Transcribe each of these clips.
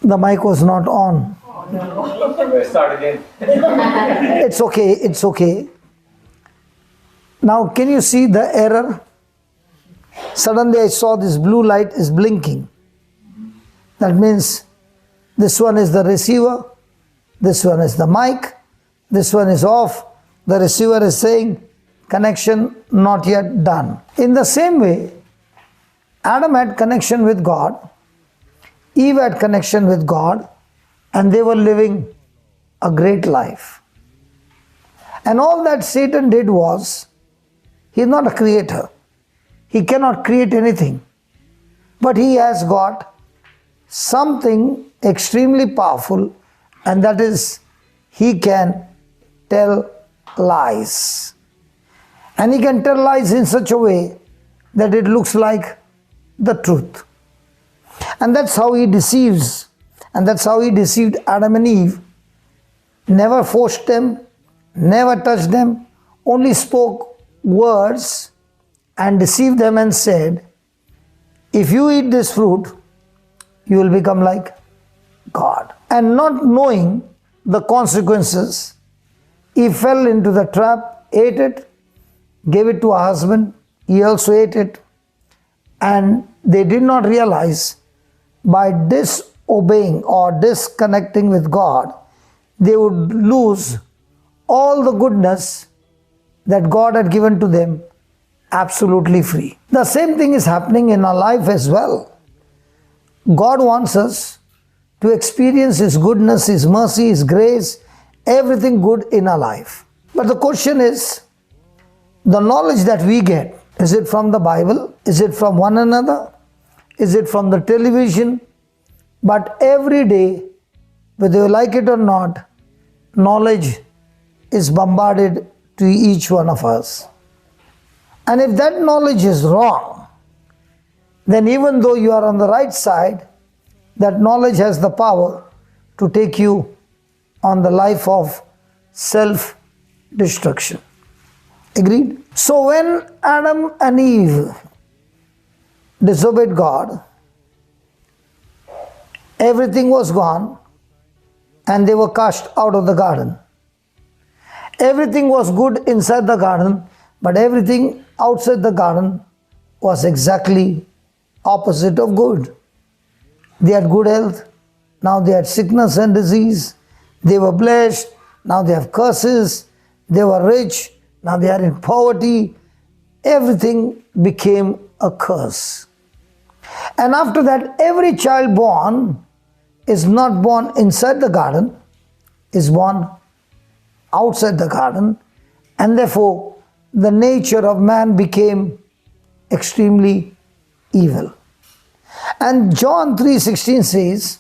The mic was not on. Let's start again. It's okay, it's okay. Now, can you see the error? Suddenly I saw this blue light is blinking. That means this one is the receiver, this one is the mic, this one is off. The receiver is saying connection not yet done. In the same way, Adam had connection with God, Eve had connection with God, and they were living a great life. And all that Satan did was, he is not a creator. He cannot create anything. But he has got something extremely powerful, and that is, he can tell lies. And he can tell lies in such a way that it looks like the truth. And that's how he deceives. And that's how he deceived Adam and Eve. Never forced them, never touched them, only spoke words and deceived them and said, if you eat this fruit, you will become like God. And not knowing the consequences, he fell into the trap, ate it, gave it to a husband, he also ate it, and they did not realize by disobeying or disconnecting with God, they would lose all the goodness that God had given to them absolutely free. The same thing is happening in our life as well. God wants us to experience His goodness, His mercy, His grace, everything good in our life. But the question is, the knowledge that we get, is it from the Bible? Is it from one another? Is it from the television? But every day, whether you like it or not, knowledge is bombarded to each one of us. And if that knowledge is wrong, then even though you are on the right side, that knowledge has the power to take you on the life of self-destruction. Agreed? So when Adam and Eve disobeyed God, everything was gone and they were cast out of the garden. Everything was good inside the garden, but everything outside the garden was exactly opposite of good. They had good health, now they had sickness and disease. They were blessed, now they have curses. They were rich, now they are in poverty. Everything became a curse. And after that, every child born is not born inside the garden, is born outside the garden, and therefore the nature of man became extremely evil. And John 3:16 says,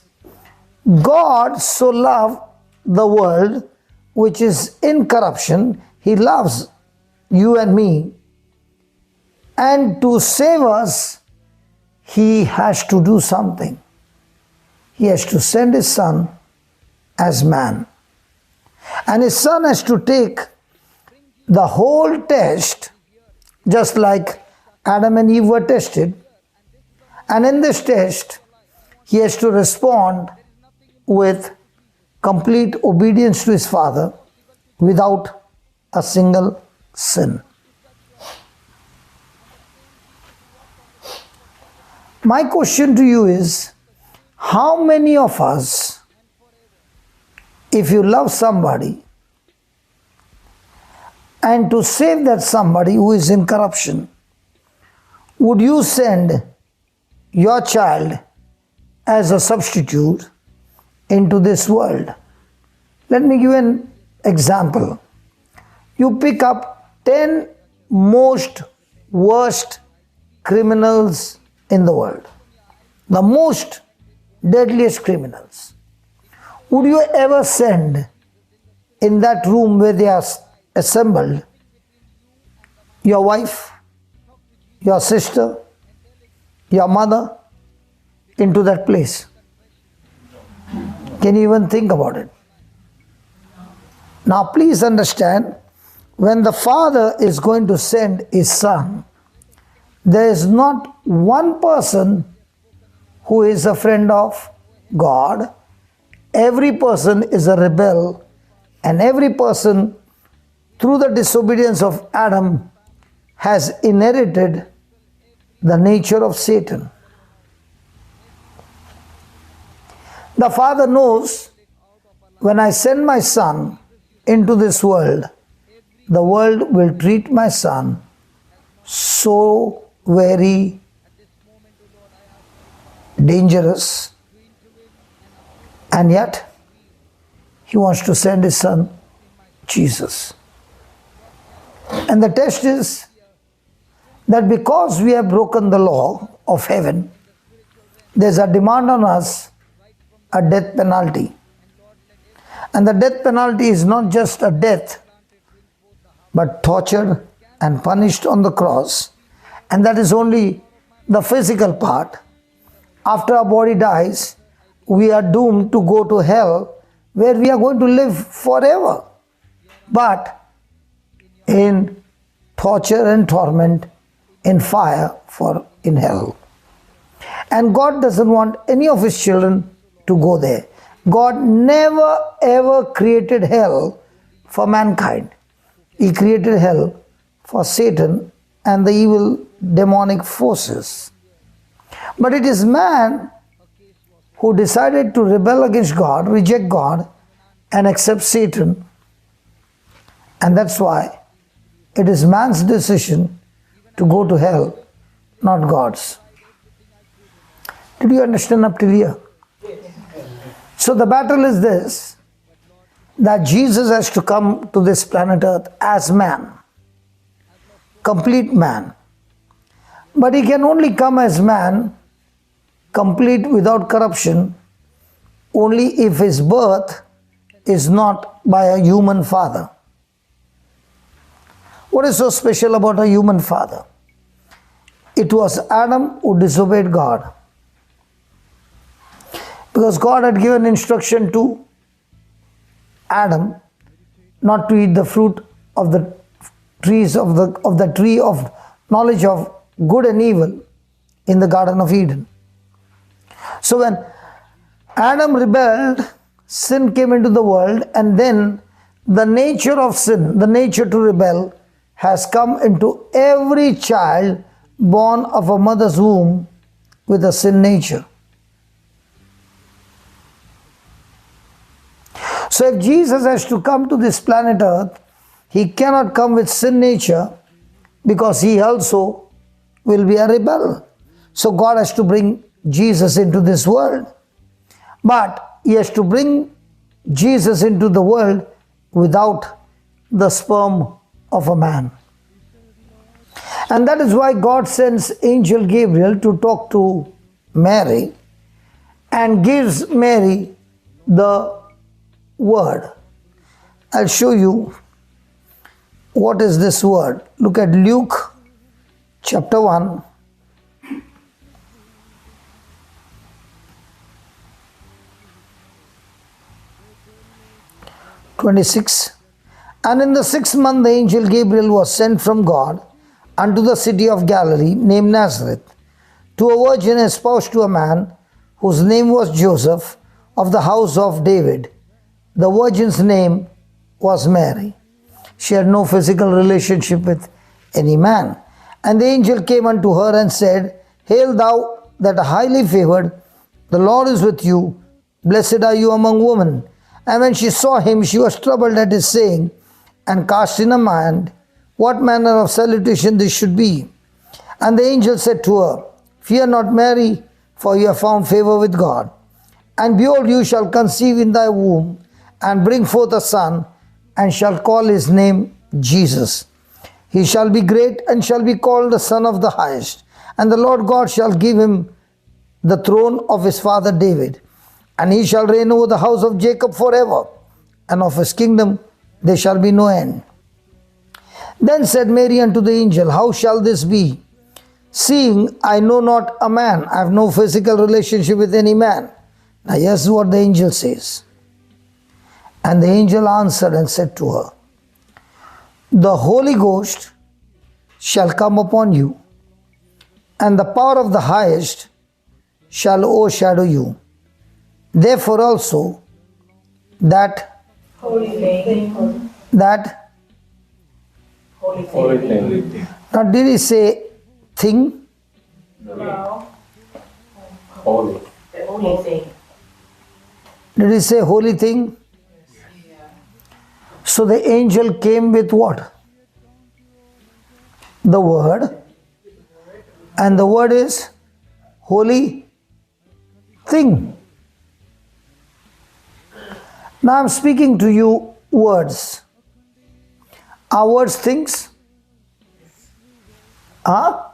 God so loved the world which is in corruption, He loves you and me, and to save us, He has to do something. He has to send His Son as man. And His Son has to take the whole test, just like Adam and Eve were tested. And in this test, He has to respond with complete obedience to His Father without a single sin. My question to you is, how many of us, if you love somebody, and to save that somebody who is in corruption, would you send your child as a substitute into this world? Let me give an example. You pick up 10 most worst criminals in the world, the most deadliest criminals. Would you ever send in that room where they are assembled your wife, your sister, your mother into that place? Can you even think about it? Now please understand, when the Father is going to send His Son, there is not one person who is a friend of God, every person is a rebel, and every person, through the disobedience of Adam, has inherited the nature of Satan. The Father knows, when I send my Son into this world, the world will treat my Son so very dangerous, and yet He wants to send His Son, Jesus. And the test is that because we have broken the law of heaven, there's a demand on us, a death penalty. And the death penalty is not just a death, but tortured and punished on the cross. And that is only the physical part. After our body dies, we are doomed to go to hell, where we are going to live forever, but in torture and torment, in fire in hell. And God doesn't want any of His children to go there. God never ever created hell for mankind. He created hell for Satan and the evil demonic forces. But it is man who decided to rebel against God, reject God, and accept Satan. And that's why it is man's decision to go to hell, not God's. Did you understand up till here? So the battle is this, that Jesus has to come to this planet Earth as man, complete man. But He can only come as man, complete without corruption, only if His birth is not by a human father. What is so special about a human father? It was Adam who disobeyed God. Because God had given instruction to Adam not to eat the fruit of the trees of the tree of knowledge of good and evil in the Garden of Eden. So when Adam rebelled, sin came into the world, and then the nature of sin, the nature to rebel, has come into every child born of a mother's womb with a sin nature. So if Jesus has to come to this planet Earth, He cannot come with sin nature, because He also will be a rebel. So God has to bring Jesus into this world. But He has to bring Jesus into the world without the sperm of a man. And that is why God sends Angel Gabriel to talk to Mary and gives Mary the word. I'll show you what is this word. Look at Luke chapter 1. (26). And in the 6th month the angel Gabriel was sent from God unto the city of Galilee named Nazareth, to a virgin espoused to a man whose name was Joseph, of the house of David. The virgin's name was Mary. She had no physical relationship with any man. And the angel came unto her and said, Hail thou that art highly favored, the Lord is with you, blessed are you among women. And when she saw him, she was troubled at his saying, and cast in her mind what manner of salutation this should be. And the angel said to her, Fear not, Mary, for you have found favor with God. And behold, you shall conceive in thy womb, and bring forth a son, and shall call his name Jesus. He shall be great, and shall be called the Son of the Highest. And the Lord God shall give him the throne of his father David. And he shall reign over the house of Jacob forever, and of his kingdom there shall be no end. Then said Mary unto the angel, How shall this be, seeing I know not a man? I have no physical relationship with any man. Now here's what the angel says. And the angel answered and said to her, The Holy Ghost shall come upon you, and the power of the Highest shall overshadow you. Therefore also that Holy thing. Holy thing. now did he say thing? No. Holy. Holy thing. Did he say holy thing? So the angel came with what? The word. And the word is holy thing. Now I'm speaking to you words. Are words things? Huh?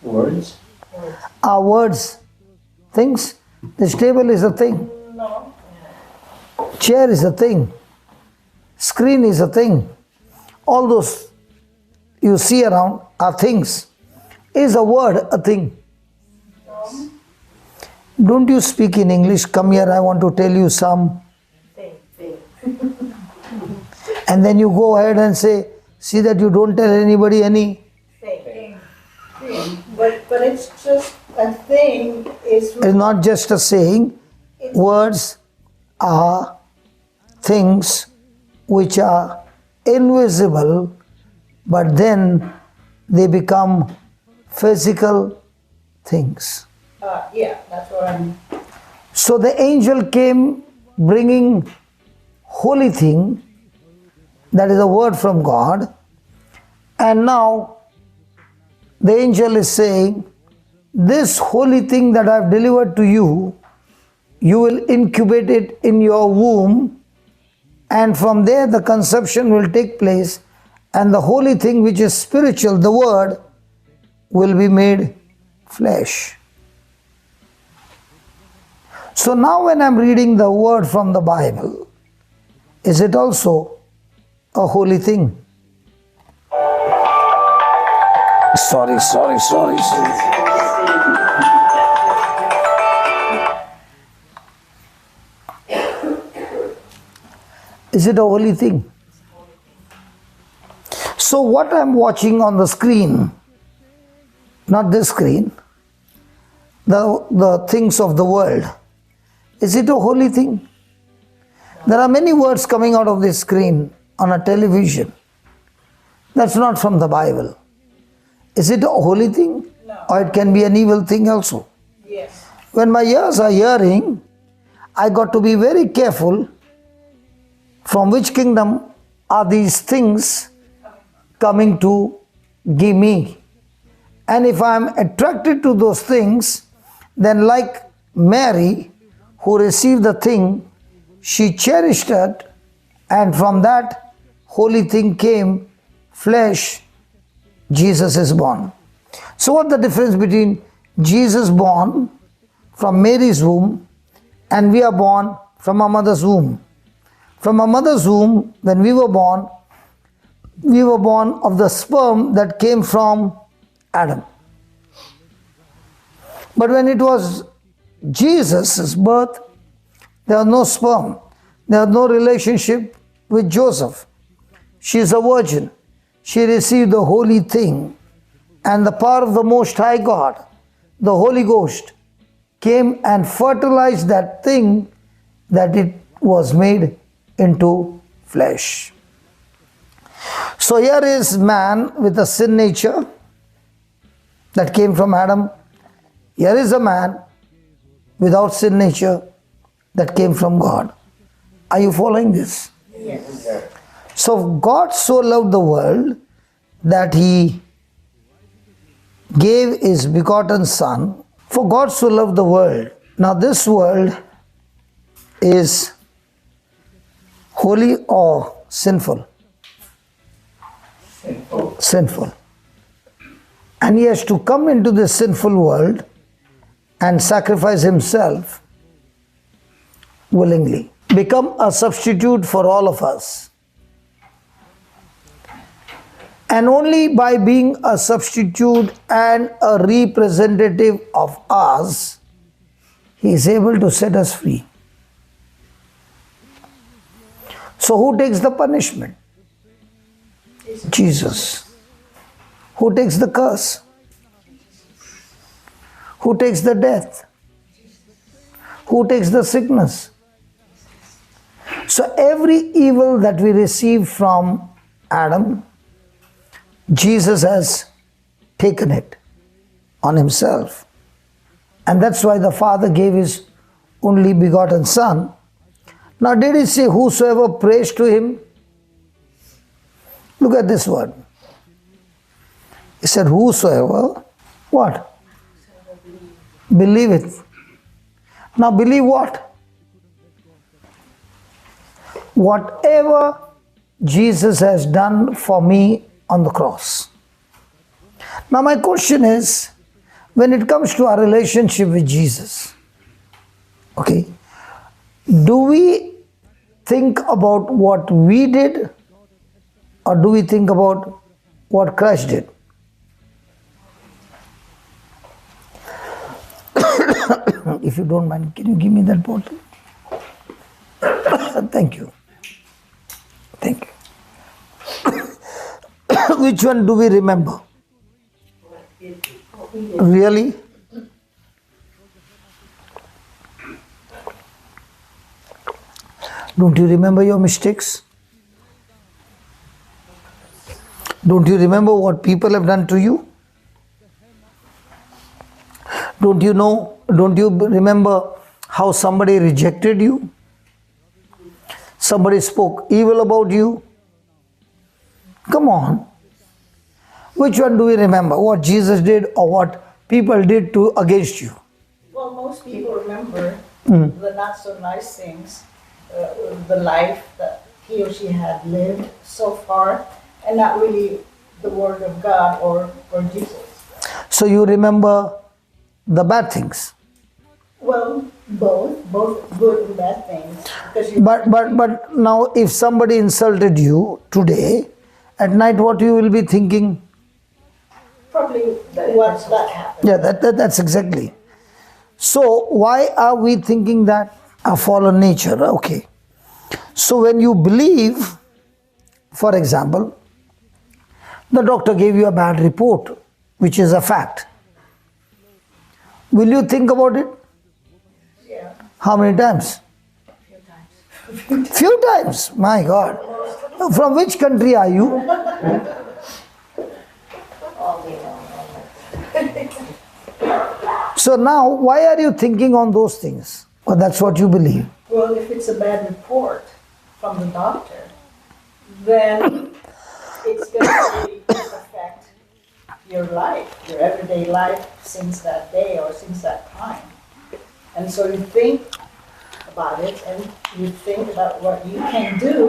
Words. Are words things? This table is a thing. No. Chair is a thing. Screen is a thing. All those you see around are things. Is a word a thing? Don't you speak in English? Come here, I want to tell you some. Thing. And then you go ahead and say, see that you don't tell anybody any. Thing. But it's just a thing is It's not just a saying. Words are things which are invisible, but then they become physical things. yeah, that's what I'm. So the angel came bringing holy thing, that is a word from God, and now the angel is saying, this holy thing that I have delivered to you, you will incubate it in your womb, and from there the conception will take place, and the holy thing which is spiritual, the word, will be made flesh. So now when I'm reading the word from the Bible, is it also a holy thing? Sorry. Is it a holy thing? So what I'm watching on the screen, not this screen, the things of the world, is it a holy thing? There are many words coming out of this screen on a television. That's not from the Bible. Is it a holy thing? No. Or it can be an evil thing also? Yes. When my ears are hearing, I got to be very careful from which kingdom are these things coming to give me. And if I am attracted to those things, then like Mary, who received the thing, she cherished it, and from that holy thing came flesh. Jesus is born. So what's the difference between Jesus born from Mary's womb and we are born from our mother's womb? From our mother's womb, when we were born of the sperm that came from Adam. But when it was Jesus' birth, there was no sperm. There was no relationship with Joseph. She is a virgin. She received the holy thing, and the power of the Most High God, the Holy Ghost, came and fertilized that thing, that it was made into flesh. So here is man with a sin nature that came from Adam. Here is a man without sin nature that came from God. Are you following this? Yes. So God so loved the world that He gave His begotten Son. For God so loved the world. Now this world is holy or sinful? Sinful. And He has to come into this sinful world and sacrifice Himself willingly. Become a substitute for all of us. And only by being a substitute and a representative of us, He is able to set us free. So who takes the punishment? Jesus. Who takes the curse? Who takes the death? Who takes the sickness? So every evil that we receive from Adam, Jesus has taken it on himself. And that's why the Father gave his only begotten Son. Now did he say whosoever prays to him? Look at this word. He said whosoever, what? Believe it. Now believe what? Whatever Jesus has done for me on the cross. Now my question is, when it comes to our relationship with Jesus, okay, do we think about what we did or do we think about what Christ did? If you don't mind, can you give me that bottle? Thank you. Thank you. Which one do we remember? Really? Don't you remember your mistakes? Don't you remember what people have done to you? Don't you remember how somebody rejected you? Somebody spoke evil about you? Come on. Which one do we remember? What Jesus did or what people did against you? Well, most people remember the not so nice things, the life that he or she had lived so far, and not really the Word of God or Jesus. So you remember the bad things. Well, both good and bad things. Because But now if somebody insulted you today, at night what you will be thinking? probably what's that happened. Yeah, that's exactly. So why are we thinking that? A fallen nature, okay. So when you believe, for example, the doctor gave you a bad report, which is a fact. Will you think about it? Yeah, How many times? a few times. Few times, my God. From which country are you? So now, why are you thinking on those things? Well, that's what you believe. Well, if it's a bad report from the doctor, then it's going to really affect your life, your everyday life since that day or since that time. And so you think about it and you think about what you can do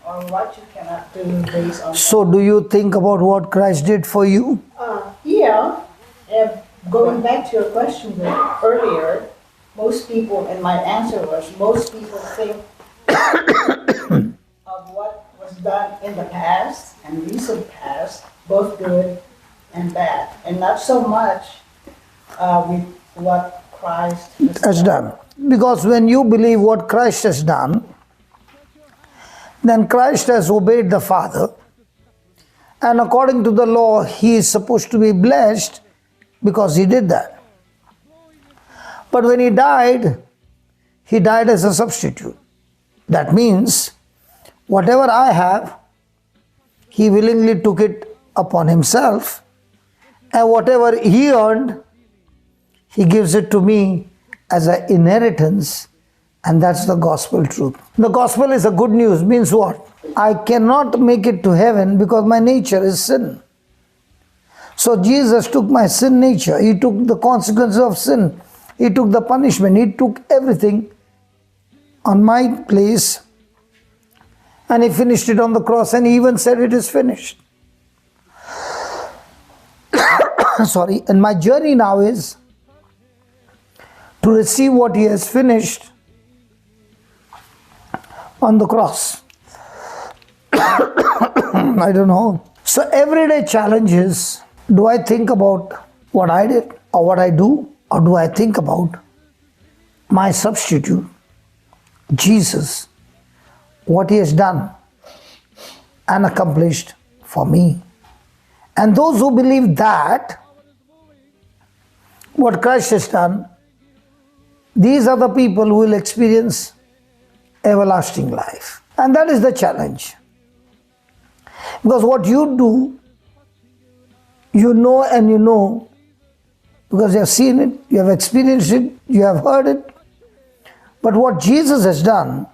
or what you cannot do based on So do you think about what Christ did for you? Yeah, going back to your question earlier, most people, and my answer was, most people think of what was done in the past and recent past, both good and bad, and not so much with what Christ Has done. Because when you believe what Christ has done, then Christ has obeyed the Father, and according to the law, he is supposed to be blessed because he did that. But when he died as a substitute. That means whatever I have, he willingly took it upon himself, and whatever he earned, he gives it to me as an inheritance, and that's the gospel truth. The gospel is a good news, means what? I cannot make it to heaven because my nature is sin. So Jesus took my sin nature, he took the consequences of sin, he took the punishment, he took everything on my place, and he finished it on the cross, and he even said it is finished. Sorry, and my journey now is to receive what he has finished on the cross. I don't know. So everyday challenge is, do I think about what I did or what I do, or do I think about my substitute, Jesus, what he has done and accomplished for me? And those who believe that what Christ has done, These are the people who will experience everlasting life. And that is the challenge. Because what you do, you know, and you know, because you have seen it, you have experienced it, you have heard it. But what Jesus has done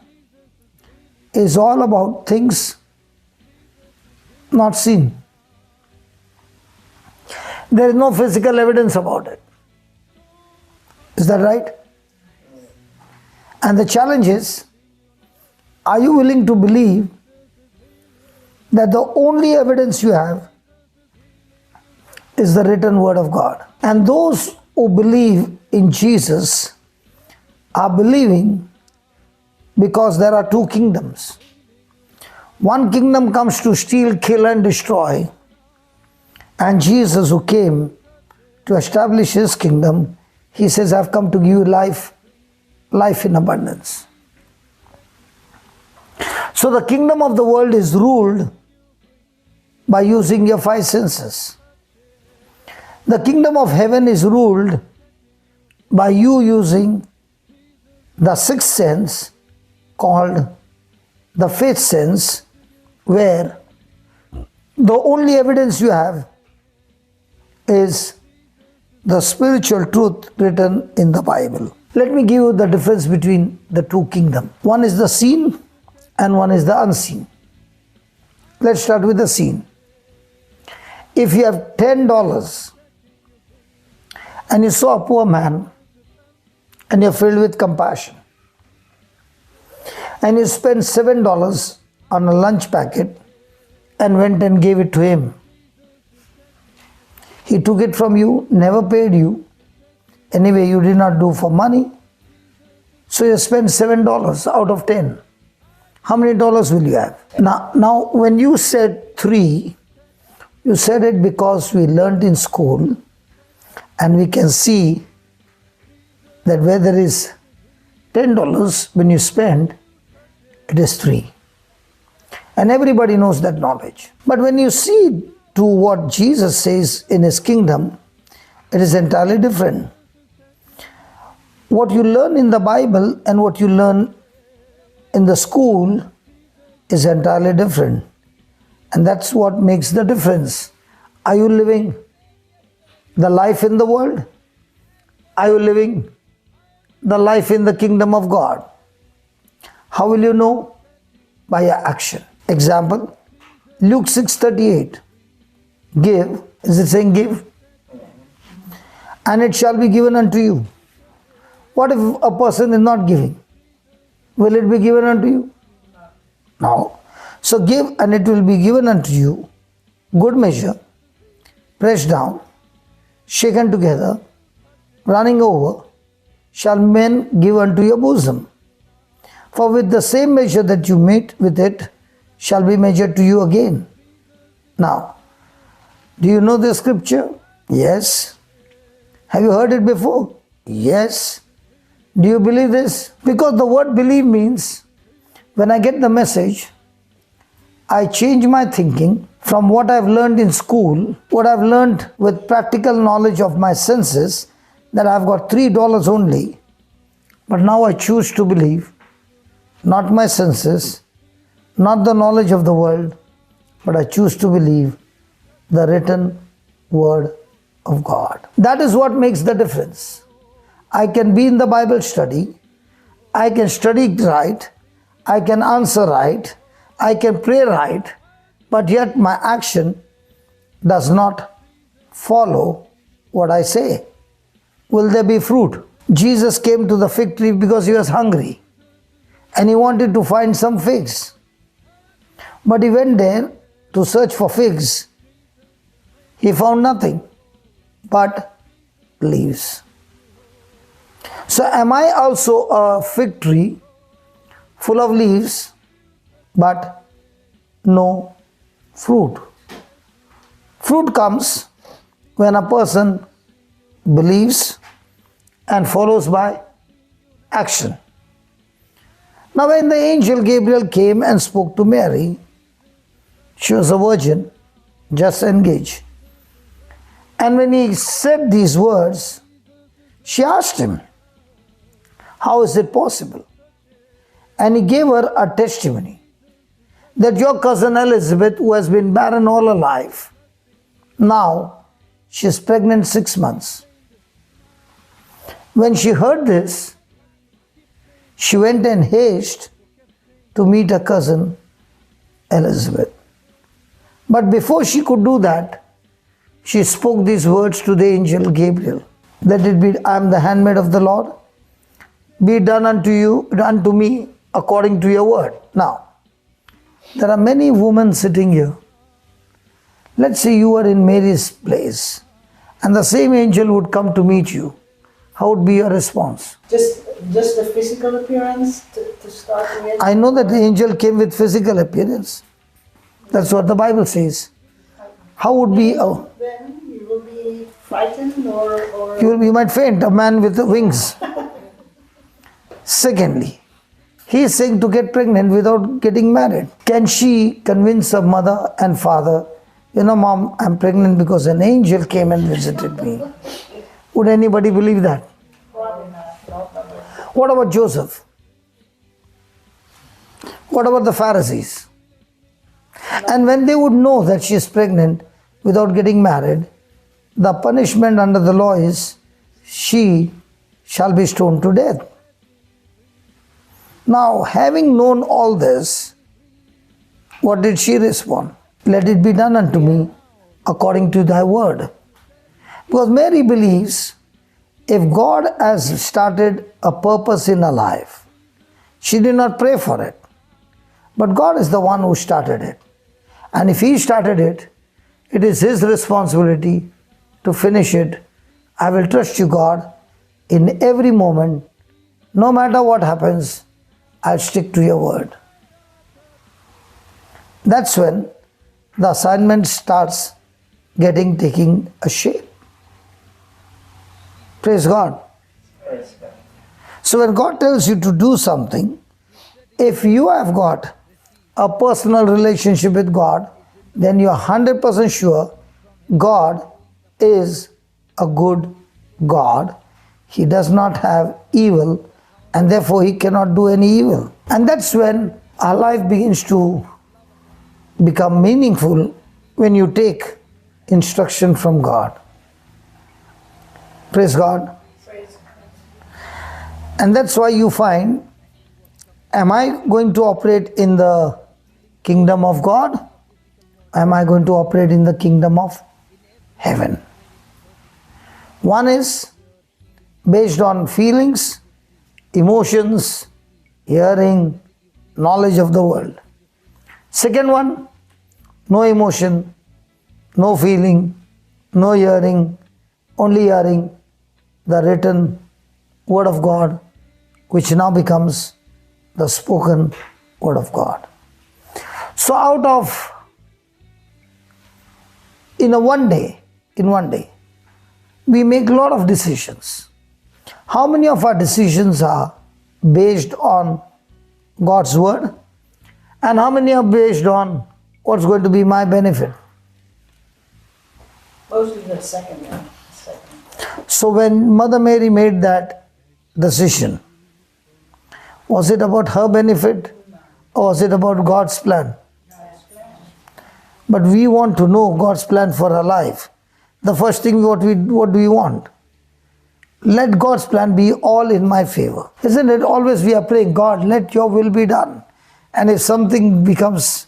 is all about things not seen. There is no physical evidence about it. Is that right? And the challenge is, are you willing to believe that the only evidence you have is the written word of God? And those who believe in Jesus are believing because there are two kingdoms. One kingdom comes to steal, kill, and destroy. And Jesus, who came to establish his kingdom, he says, I've come to give you life, life in abundance. So the kingdom of the world is ruled by using your five senses. The kingdom of heaven is ruled by you using the sixth sense called the fifth sense, where the only evidence you have is the spiritual truth written in the Bible. Let me give you the difference between the two kingdoms. One is the seen and one is the unseen. Let's start with the seen. If you have $10 and you saw a poor man and you're filled with compassion, and you spent $7 on a lunch packet and went and gave it to him. He took it from you, never paid you. Anyway, you did not do for money. So you spent $7 out of 10. How many dollars will you have? Now, when you said 3, you said it because we learned in school, and we can see that where there is $10 when you spend, it is 3. And everybody knows that knowledge. But when you see to what Jesus says in his kingdom, it is entirely different. What you learn in the Bible and what you learn in the school is entirely different. And that's what makes the difference. Are you living the life in the world? Are you living the life in the kingdom of God? How will you know? By your action. Example, Luke 6:38. Give, is it saying give? And it shall be given unto you. What if a person is not giving? Will it be given unto you? No. So give and it will be given unto you. Good measure, pressed down, shaken together, running over, shall men give unto your bosom. For with the same measure that you meet with it, shall be measured to you again. Now, do you know the scripture? Yes. Have you heard it before? Yes. Do you believe this? Because the word believe means, when I get the message, I change my thinking from what I've learned in school, what I've learned with practical knowledge of my senses, that I've got $3 only. But now I choose to believe, not my senses, not the knowledge of the world, but I choose to believe the written word of God. That is what makes the difference. I can be in the Bible study, I can study right, I can answer right, I can pray right, but yet my action does not follow what I say. Will there be fruit? Jesus came to the fig tree because he was hungry and he wanted to find some figs. But he went there to search for figs. He found nothing but leaves. So am I also a fig tree full of leaves but no fruit? Fruit comes when a person believes and follows by action. Now when the angel Gabriel came and spoke to Mary, she was a virgin, just engaged. And when he said these words, she asked him, How is it possible? And he gave her a testimony that your cousin Elizabeth, who has been barren all her life, now she is pregnant 6 months. When she heard this, she went in haste to meet her cousin Elizabeth. But before she could do that, she spoke these words to the angel Gabriel. Let it be, I am the handmaid of the Lord. Be done unto me according to your word. Now, there are many women sitting here. Let's say you are in Mary's place and the same angel would come to meet you. How would be your response? Just the physical appearance to start with? I know that the angel came with physical appearance. That's what the Bible says. How would be... Then you will be frightened or... You might faint, a man with wings. Secondly, he is saying to get pregnant without getting married. Can she convince her mother and father, you know, Mom, I'm pregnant because an angel came and visited me? Would anybody believe that? Probably not. What about Joseph? What about the Pharisees? And when they would know that she is pregnant without getting married, the punishment under the law is she shall be stoned to death. Now, having known all this, what did she respond? Let it be done unto me according to thy word. Because Mary believes if God has started a purpose in her life, she did not pray for it. But God is the one who started it. And if He started it, it is His responsibility to finish it. I will trust you, God, in every moment. No matter what happens, I'll stick to your word. That's when the assignment starts taking a shape. Praise God. Praise God. So when God tells you to do something, if you have got a personal relationship with God, then you are 100% sure God is a good God. He does not have evil, and therefore He cannot do any evil. And that's when our life begins to become meaningful, when you take instruction from God. Praise God. Praise And that's why you find, am I going to operate in the kingdom of God? Am I going to operate in the kingdom of heaven? One is based on feelings, emotions, hearing, knowledge of the world. Second one, no emotion, no feeling, no hearing, only hearing the written word of God, which now becomes the spoken word of God. So out of, in one day, we make a lot of decisions. How many of our decisions are based on God's word? And how many are based on what's going to be my benefit? Mostly the second one. So when Mother Mary made that decision, was it about her benefit or was it about God's plan? But we want to know God's plan for our life. The first thing, what do we want? Let God's plan be all in my favor. Isn't it? Always we are praying, God, let your will be done. And if something goes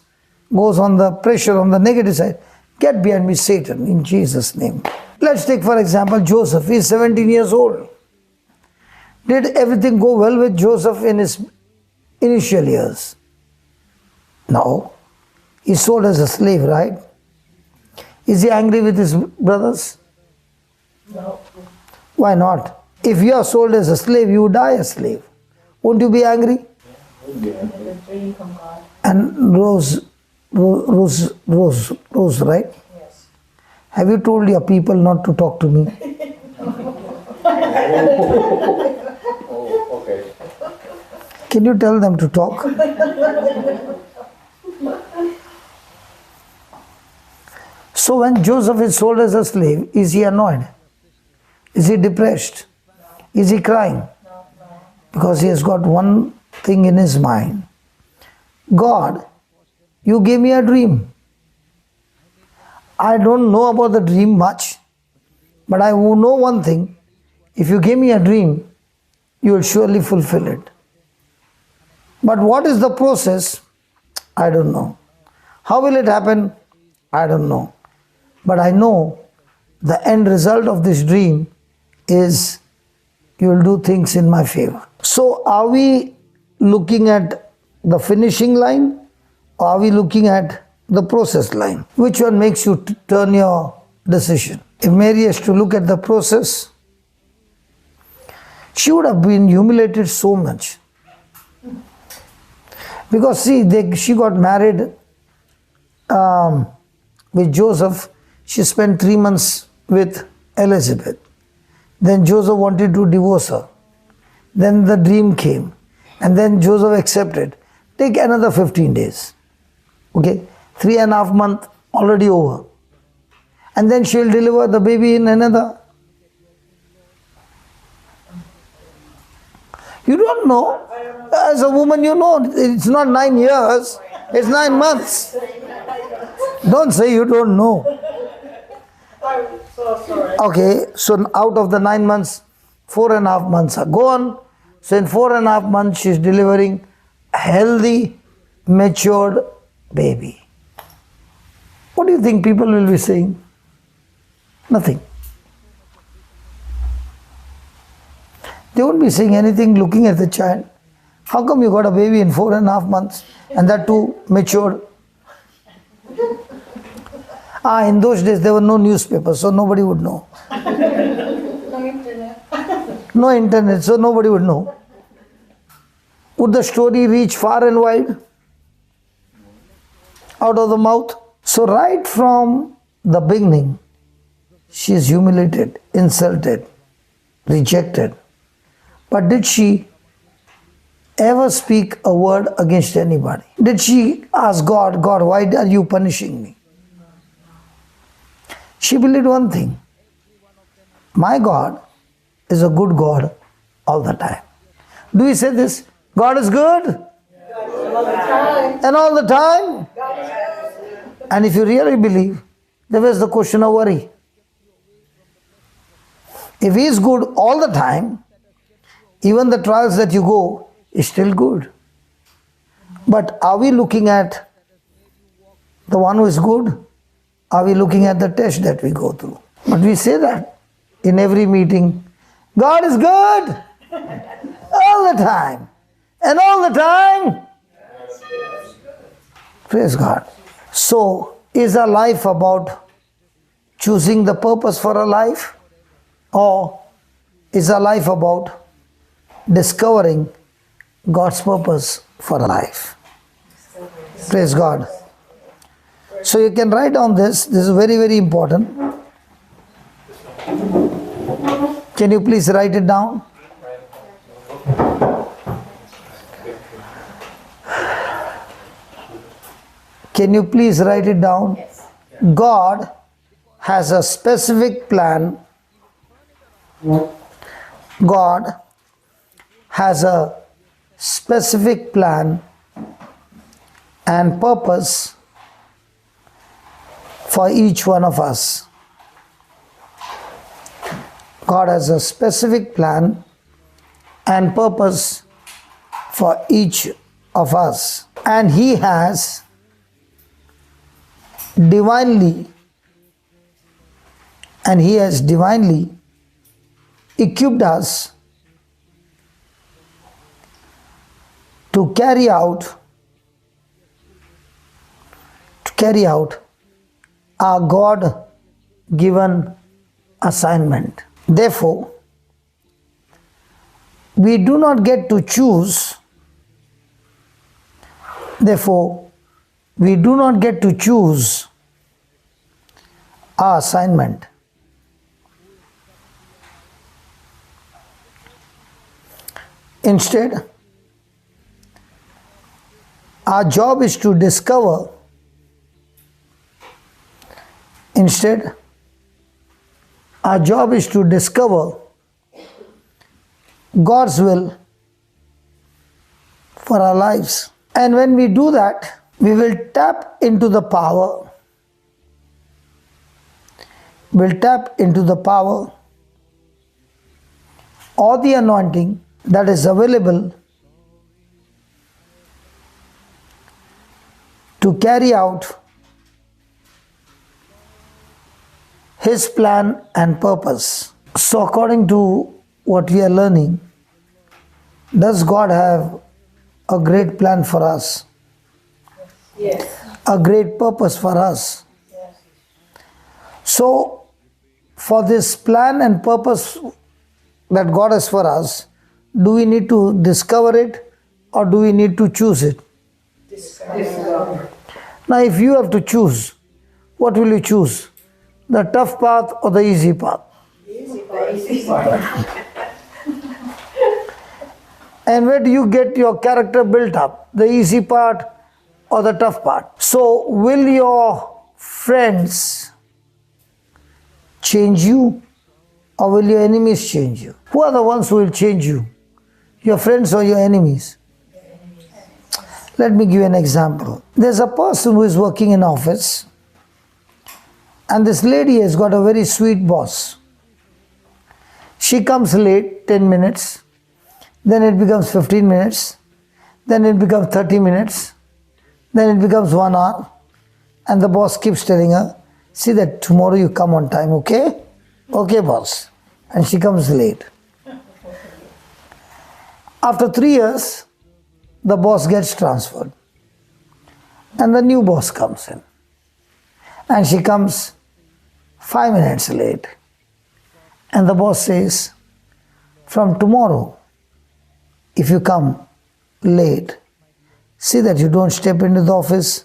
on the pressure on the negative side, get behind me, Satan, in Jesus' name. Let's take, for example, Joseph. He's 17 years old. Did everything go well with Joseph in his initial years? No. He's sold as a slave, right? Is he angry with his brothers? No. Why not? If you are sold as a slave, you die a slave. Won't you be angry? The dream from God. And Rose, right? Yes. Have you told your people not to talk to me? Oh, okay. Can you tell them to talk? So when Joseph is sold as a slave, is he annoyed? Is he depressed? Is he crying? because he has got one thing in his mind. God, you gave me a dream. I don't know about the dream much, but I know one thing. If you gave me a dream, you will surely fulfill it. But what is the process? I don't know. How will it happen? I don't know. But I know the end result of this dream is you will do things in my favor. So are we looking at the finishing line, or are we looking at the process line? Which one makes you turn your decision? If Mary has to look at the process, she would have been humiliated so much. Because see, she got married with Joseph. She spent 3 months with Elizabeth. Then Joseph wanted to divorce her. Then the dream came. And then Joseph accepted. Take another 15 days. Okay? 3.5 months already over. And then she'll deliver the baby in another. You don't know. As a woman, you know, it's not 9 years, it's 9 months. Don't say you don't know. I'm so sorry. Okay, so out of the 9 months, 4.5 months are gone. So in 4.5 months, she's delivering a healthy, matured baby. What do you think people will be saying? Nothing. They won't be saying anything looking at the child. How come you got a baby in 4.5 months and that too matured? In those days there were no newspapers, so nobody would know. No internet. No internet, so nobody would know. Would the story reach far and wide? Out of the mouth? So right from the beginning, she is humiliated, insulted, rejected. But did she ever speak a word against anybody? Did she ask God, God, why are you punishing me? She believed one thing. My God is a good God all the time. Do we say this? God is good? All the time. And all the time? God is good. And if you really believe, then where's the question of worry? If He is good all the time, even the trials that you go is still good. But are we looking at the one who is good? Are we looking at the test that we go through? But we say that in every meeting. God is good all the time. And all the time. Praise God. So, is our life about choosing the purpose for our life? Or is our life about discovering God's purpose for our life? Praise God. So you can write down this. This is very, very important. Can you please write it down? Can you please write it down? God has a specific plan. God has a specific plan and purpose for each one of us. God has a specific plan and purpose for each of us. And He has divinely equipped us to carry out our God-given assignment. Therefore, we do not get to choose. Our assignment. Instead, our job is to discover. Our job is to discover God's will for our lives. And when we do that, we will tap into the power. We'll tap into the power or the anointing that is available to carry out His plan and purpose. So according to what we are learning, does God have a great plan for us? Yes. A great purpose for us? Yes. So for this plan and purpose that God has for us, do we need to discover it or do we need to choose it? Discover. Now if you have to choose, what will you choose? The tough path or the easy path? Easy. And where do you get your character built up? The easy part or the tough part? So will your friends change you or will your enemies change you? Who are the ones who will change you? Your friends or your enemies? Let me give you an example. There's a person who is working in office and this lady has got a very sweet boss. She comes late, 10 minutes, then it becomes 15 minutes, then it becomes 30 minutes, then it becomes 1 hour, and the boss keeps telling her, see that tomorrow you come on time, okay? Okay, boss. And she comes late. After 3 years, the boss gets transferred, and the new boss comes in, and she comes 5 minutes late, and the boss says, from tomorrow, if you come late, see that you don't step into the office.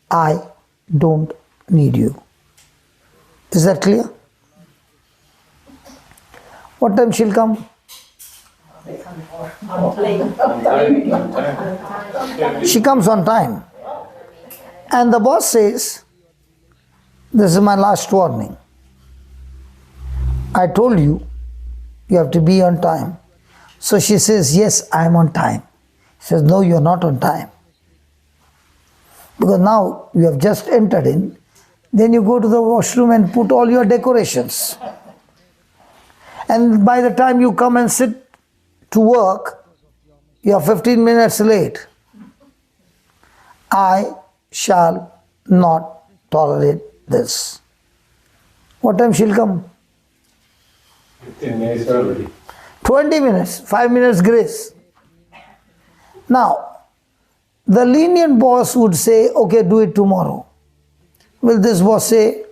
I don't need you. Is that clear? What time she'll come? She comes on time. And the boss says, this is my last warning. I told you, you have to be on time. So she says, yes, I am on time. He says, no, you are not on time. Because now you have just entered in, then you go to the washroom and put all your decorations. And by the time you come and sit to work, you are 15 minutes late. I shall not tolerate this. What time she'll come? 15 minutes early. 20 minutes, 5 minutes grace. Now, the lenient boss would say, okay, do it tomorrow. Will this boss say,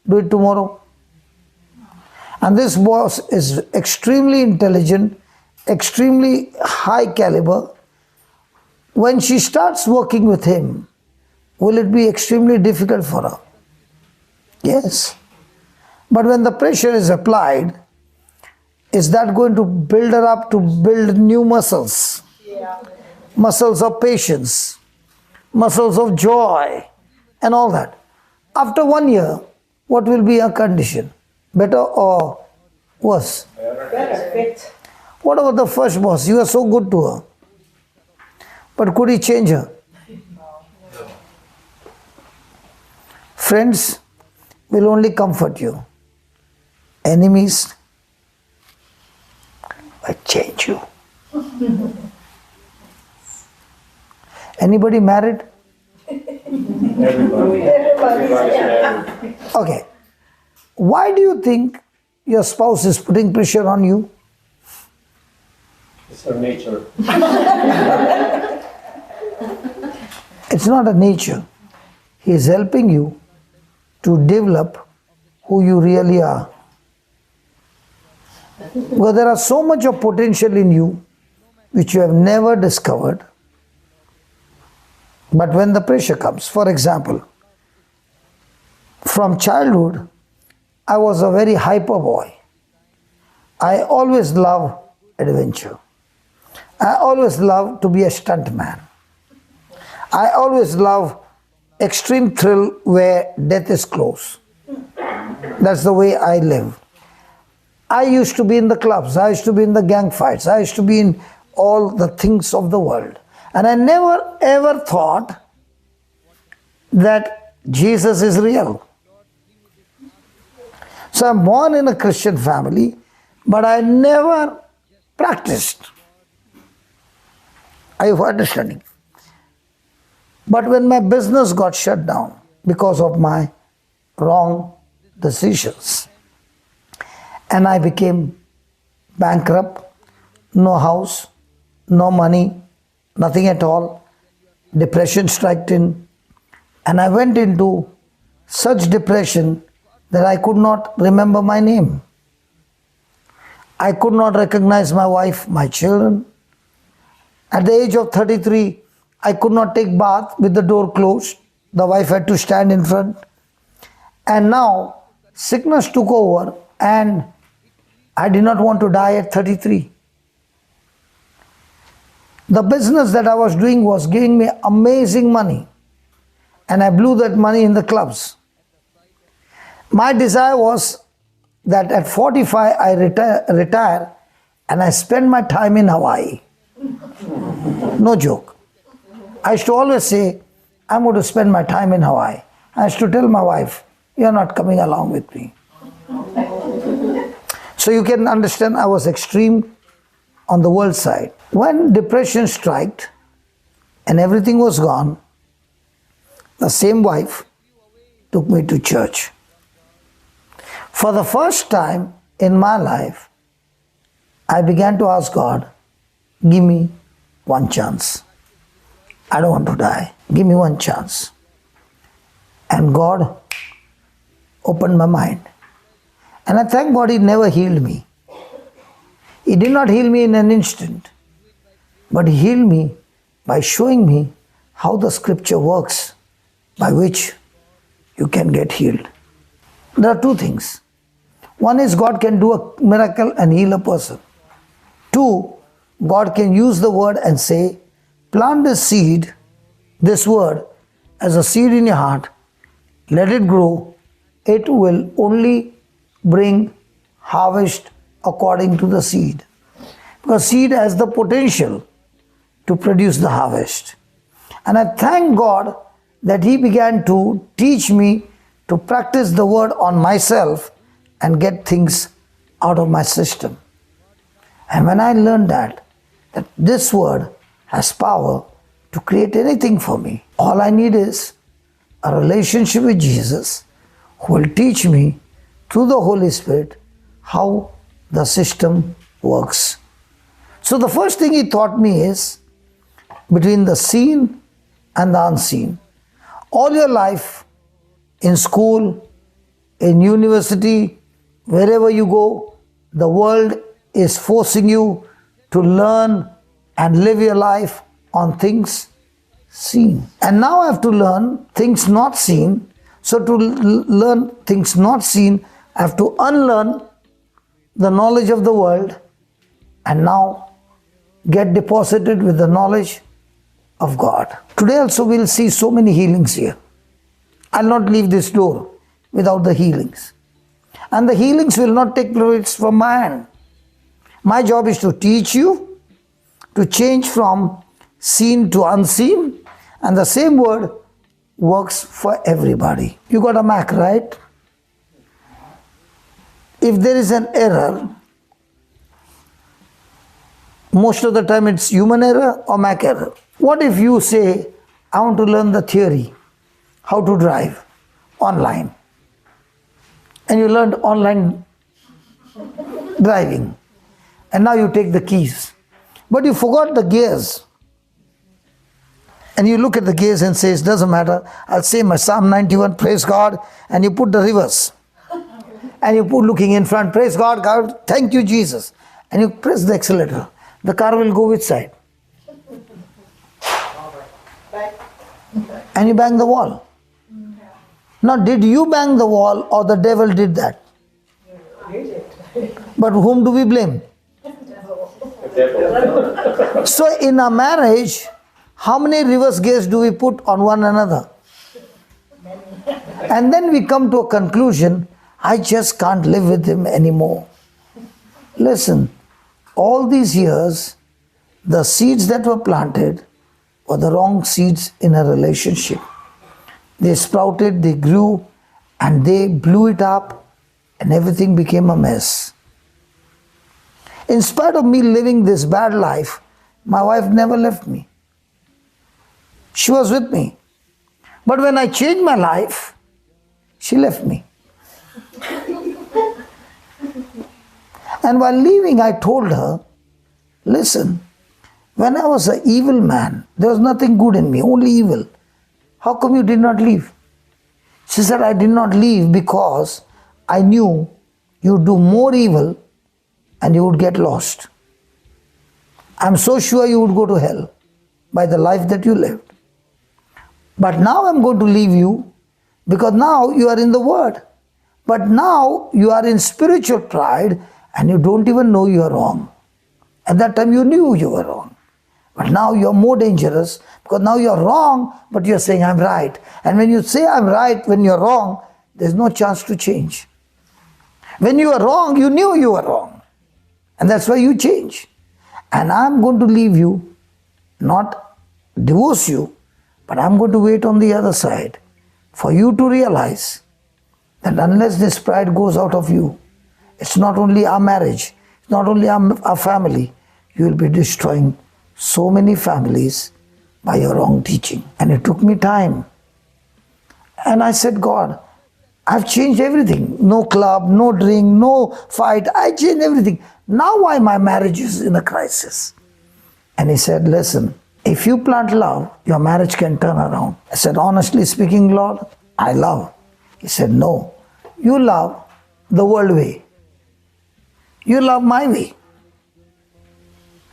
do it tomorrow? And this boss is extremely intelligent, extremely high caliber. When she starts working with him, will it be extremely difficult for her? Yes. But when the pressure is applied, is that going to build her up to build new muscles? Yeah. Muscles of patience, muscles of joy, and all that. After 1 year, what will be her condition? Better or worse? Better fit. What about the first boss? You are so good to her. But could he change her? Friends will only comfort you. Enemies will change you. Anybody married? Everybody. Everybody. Okay. Why do you think your spouse is putting pressure on you? It's her nature. It's not a nature. He is helping you to develop who you really are. Because there are so much of potential in you which you have never discovered. But when the pressure comes, for example, from childhood, I was a very hyper boy. I always loved adventure. I always loved to be a stuntman. I always loved extreme thrill where death is close. That's the way I live. I used to be in the clubs. I used to be in the gang fights. I used to be in all the things of the world. And I never ever thought that Jesus is real. So I'm born in a Christian family, but I never practiced. Are you understanding? But when my business got shut down because of my wrong decisions, and I became bankrupt, no house, no money, nothing at all, depression struck in, and I went into such depression that I could not remember my name. I could not recognize my wife, my children. At the age of 33, I could not take bath with the door closed. The wife had to stand in front. And now sickness took over and I did not want to die at 33. The business that I was doing was giving me amazing money, and I blew that money in the clubs. My desire was that at 45 I retire and I spend my time in Hawaii. No joke. I used to always say, I'm going to spend my time in Hawaii. I used to tell my wife, you're not coming along with me. So you can understand I was extreme on the world side. When depression struck and everything was gone, the same wife took me to church. For the first time in my life, I began to ask God, give me one chance. I don't want to die. Give me one chance. And God opened my mind. And I thank God He never healed me. He did not heal me in an instant, but He healed me by showing me how the scripture works by which you can get healed. There are two things. One is God can do a miracle and heal a person. Two, God can use the word and say, plant this seed, this word, as a seed in your heart, let it grow. It will only bring harvest according to the seed. Because seed has the potential to produce the harvest. And I thank God that He began to teach me to practice the word on myself and get things out of my system. And when I learned that this word has power to create anything for me, all I need is a relationship with Jesus who will teach me through the Holy Spirit how the system works. So the first thing He taught me is between the seen and the unseen. All your life, in school, in university, wherever you go, the world is forcing you to learn and live your life on things seen. And now I have to learn things not seen. So to learn things not seen, I have to unlearn the knowledge of the world and now get deposited with the knowledge of God. Today also we'll see so many healings here. I'll not leave this door without the healings. And the healings will not take place from my hand. My job is to teach you to change from seen to unseen, and the same word works for everybody. You got a Mac, right? If there is an error, most of the time it's human error or Mac error. What if you say, I want to learn the theory, how to drive online, and you learned online driving, and now you take the keys, but you forgot the gears, and you look at the gears and says, doesn't matter, I'll say my Psalm 91, praise God, and you put the reverse, and you put looking in front, praise God, God, thank you Jesus, and you press the accelerator. The car will go which side? And you bang the wall. Now, did you bang the wall or the devil did that? But whom do we blame? So in a marriage, how many reverse gears do we put on one another? And then we come to a conclusion, I just can't live with him anymore. Listen, all these years, the seeds that were planted were the wrong seeds in a relationship. They sprouted, they grew, and they blew it up, and everything became a mess. In spite of me living this bad life, my wife never left me. She was with me. But when I changed my life, she left me. And while leaving, I told her, listen, when I was an evil man, there was nothing good in me, only evil. How come you did not leave? She said, I did not leave because I knew you would do more evil and you would get lost. I'm so sure you would go to hell by the life that you lived. But now I'm going to leave you because now you are in the Word. But now you are in spiritual pride and you don't even know you are wrong. At that time you knew you were wrong. But now you are more dangerous because now you are wrong, but you are saying I'm right. And when you say I'm right when you are wrong, there's no chance to change. When you are wrong, you knew you were wrong. And that's why you change. And I'm going to leave you, not divorce you, but I'm going to wait on the other side for you to realize that unless this pride goes out of you, it's not only our marriage, it's not only our family, you will be destroying so many families by your wrong teaching. And it took me time. And I said, God, I've changed everything. No club, no drink, no fight. I changed everything. Now why my marriage is in a crisis? And he said, listen, if you plant love, your marriage can turn around. I said, honestly speaking, Lord, I love. He said, no, you love the world way. You love my way.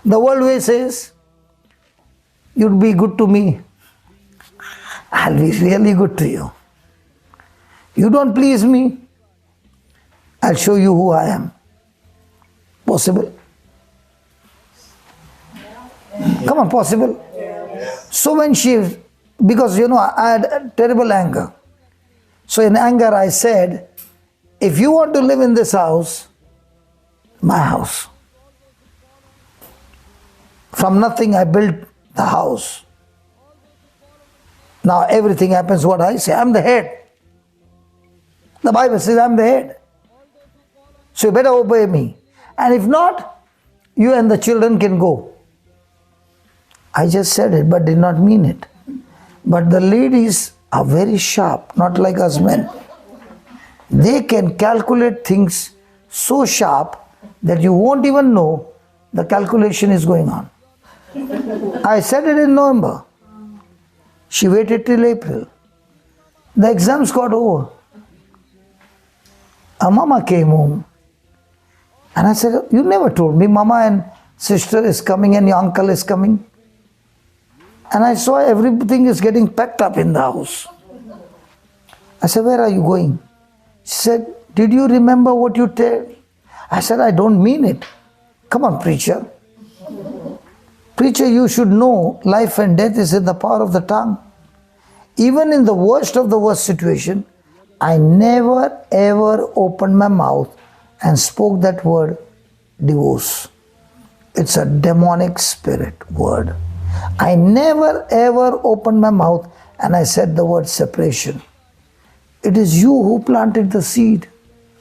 The world way says, you'd be good to me. I'll be really good to you. You don't please me, I'll show you who I am. Possible? Come on, possible? So when she, because I had a terrible anger. So in anger I said, if you want to live in this house, my house. From nothing I built the house. Now everything happens what I say. I'm the head. The Bible says I'm the head. So you better obey me. And if not, you and the children can go. I just said it but did not mean it. But the ladies are very sharp, not like us men. They can calculate things so sharp that you won't even know the calculation is going on. I said it in November. She waited till April. The exams got over. Her mama came home. And I said, you never told me mama and sister is coming and your uncle is coming. And I saw everything is getting packed up in the house. I said, where are you going? She said, did you remember what you said? I said, I don't mean it. Come on, preacher. Preacher, you should know life and death is in the power of the tongue. Even in the worst of the worst situation, I never ever opened my mouth and spoke that word, divorce. It's a demonic spirit word. I never ever opened my mouth and I said the word separation. It is you who planted the seed.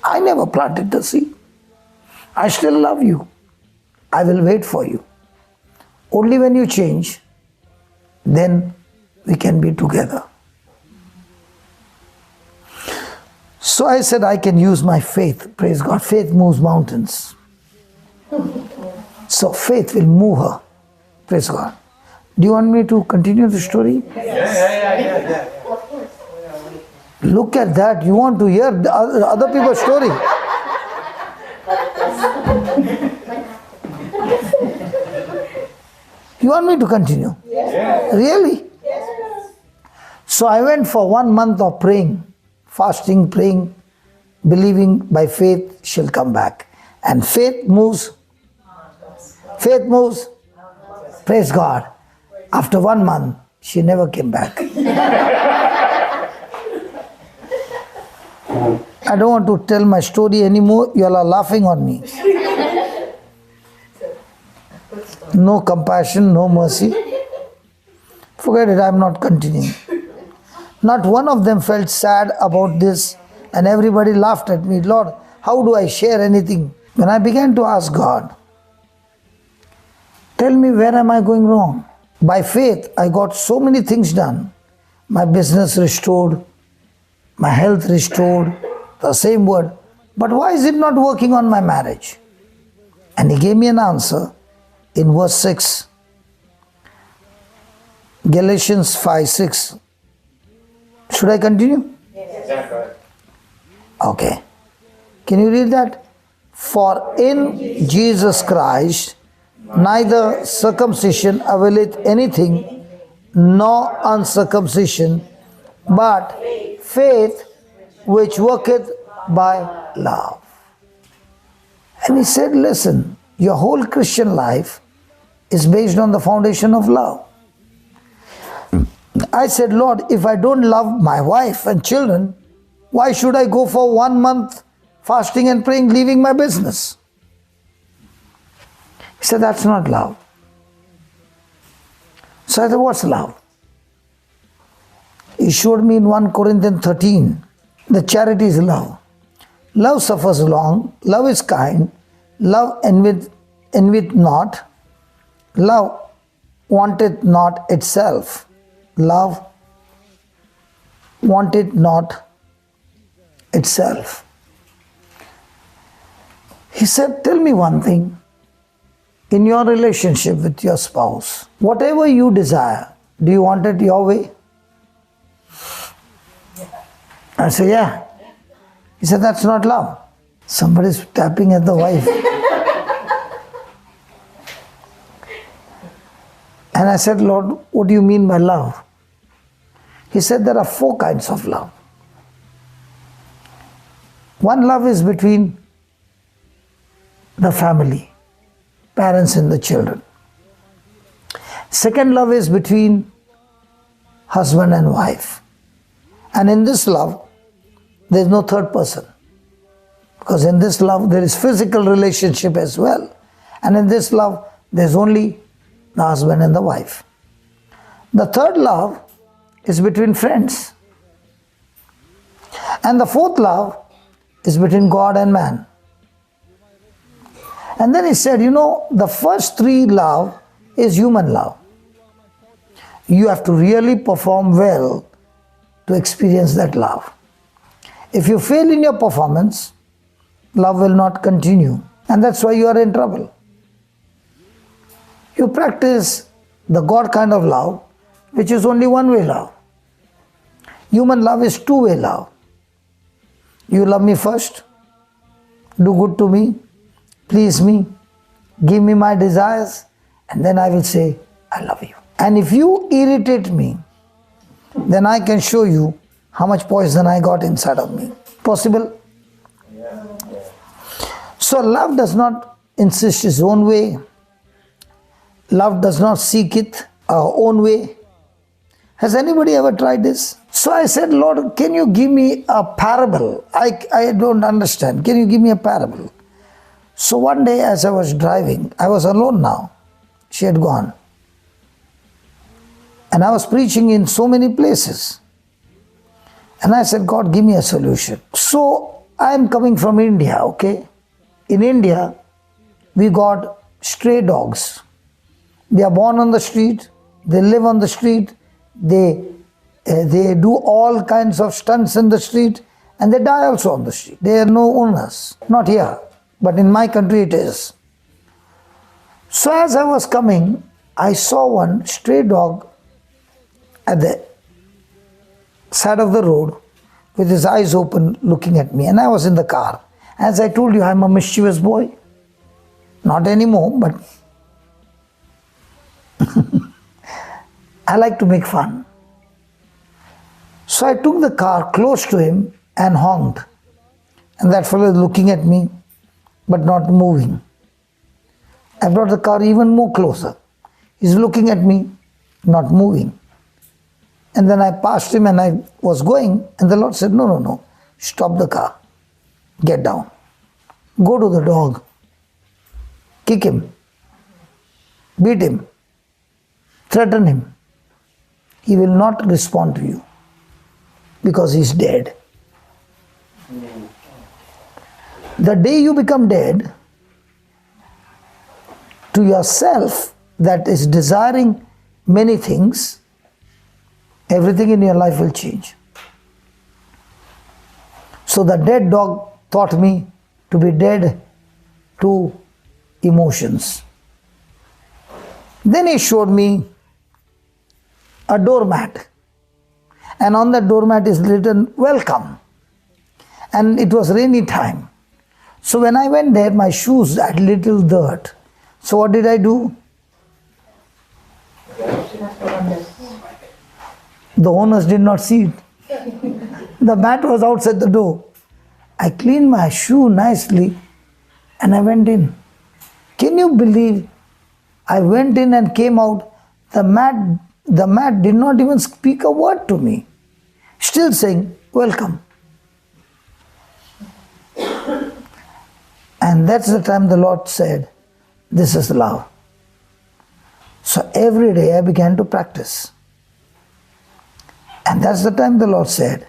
I never planted the seed. I still love you. I will wait for you. Only when you change, then we can be together. So I said I can use my faith. Praise God. Faith moves mountains. So faith will move her. Praise God. Do you want me to continue the story? Yeah. Look at that. You want to hear the other people's story. You want me to continue? Yes. Really? Yes. So I went for 1 month of praying, fasting, praying, believing by faith she'll come back. And faith moves. Faith moves. Praise God. After 1 month, she never came back. I don't want to tell my story anymore. You all are laughing on me. No compassion, no mercy. Forget it, I'm not continuing. Not one of them felt sad about this, and everybody laughed at me. Lord, how do I share anything? When I began to ask God, tell me, where am I going wrong? By faith, I got so many things done. My business restored, my health restored, the same word. But why is it not working on my marriage? And he gave me an answer in verse 6. Galatians 5:6. Should I continue? Yeah, go ahead. Okay. Can you read that? For in Jesus Christ neither circumcision availeth anything, nor uncircumcision, but faith which worketh by love. And he said, listen, your whole Christian life is based on the foundation of love. I said, Lord, if I don't love my wife and children, why should I go for 1 month fasting and praying, leaving my business? He said, that's not love. So I said, what's love? He showed me in 1 Corinthians 13, the charity is love. Love suffers long, love is kind, love envieth not, love wanteth not itself. Love wanteth not itself. He said, tell me one thing. In your relationship with your spouse, whatever you desire, do you want it your way? I said, yeah. He said, that's not love. Somebody's tapping at the wife. And I said, Lord, what do you mean by love? He said, there are 4 kinds of love. One love is between the family, parents and the children. Second love is between husband and wife. And in this love, there is no third person. Because in this love, there is physical relationship as well. And in this love, there is only the husband and the wife. The third love is between friends. And the fourth love is between God and man. And then he said, the first 3 love is human love. You have to really perform well to experience that love. If you fail in your performance, love will not continue. And that's why you are in trouble. You practice the God kind of love, which is only one-way love. Human love is two-way love. You love me first, do good to me, please me, give me my desires, and then I will say, I love you. And if you irritate me, then I can show you how much poison I got inside of me. Possible? So love does not insist its own way. Love does not seek it our own way. Has anybody ever tried this? So I said, Lord, can you give me a parable? I don't understand. Can you give me a parable? So one day as I was driving, I was alone now. She had gone. And I was preaching in so many places. And I said, God, give me a solution. So I am coming from India, okay? In India, we got stray dogs. They are born on the street, they live on the street, they do all kinds of stunts in the street, and they die also on the street. They are no owners. Not here, but in my country it is. So as I was coming, I saw one stray dog at the side of the road with his eyes open looking at me, and I was in the car. As I told you, I'm a mischievous boy. Not anymore, but I like to make fun. So I took the car close to him and honked. And that fellow is looking at me, but not moving. I brought the car even more closer. He's looking at me, not moving. And then I passed him and I was going, and the Lord said, no, stop the car. Get down. Go to the dog. Kick him. Beat him. Threaten him. he will not respond to you because he's dead. The day you become dead to yourself that is desiring many things, everything in your life will change. So the dead dog taught me to be dead to emotions. Then he showed me a doormat, and on that doormat is written welcome, and it was rainy time. So when I went there, my shoes had little dirt. So what did I do? The owners did not see it. The mat was outside the door. I cleaned my shoe nicely and I went in. Can you believe I went in and came out? The mat did not even speak a word to me. Still saying, welcome. And that's the time the Lord said, this is love. So every day I began to practice. And that's the time the Lord said,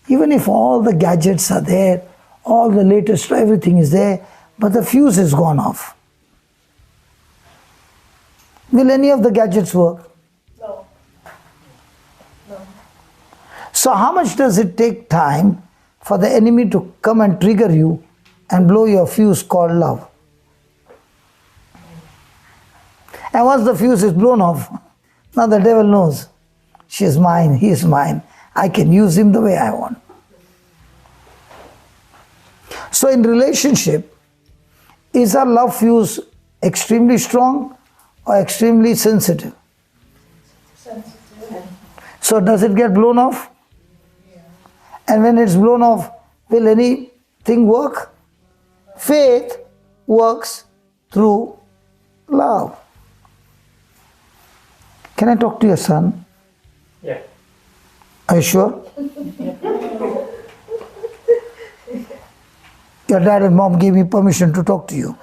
even if all the gadgets are there, all the latest, everything is there, but the fuse is gone off. Will any of the gadgets work? No. No. So how much does it take time for the enemy to come and trigger you and blow your fuse called love? And once the fuse is blown off, now the devil knows, she is mine, he is mine. I can use him the way I want. So in relationship, is our love fuse extremely strong or extremely sensitive? Sensitive. So does it get blown off? Yeah. And when it's blown off, will anything work? Faith works through love. Can I talk to your son? Yeah. Are you sure? Your dad and mom gave me permission to talk to you.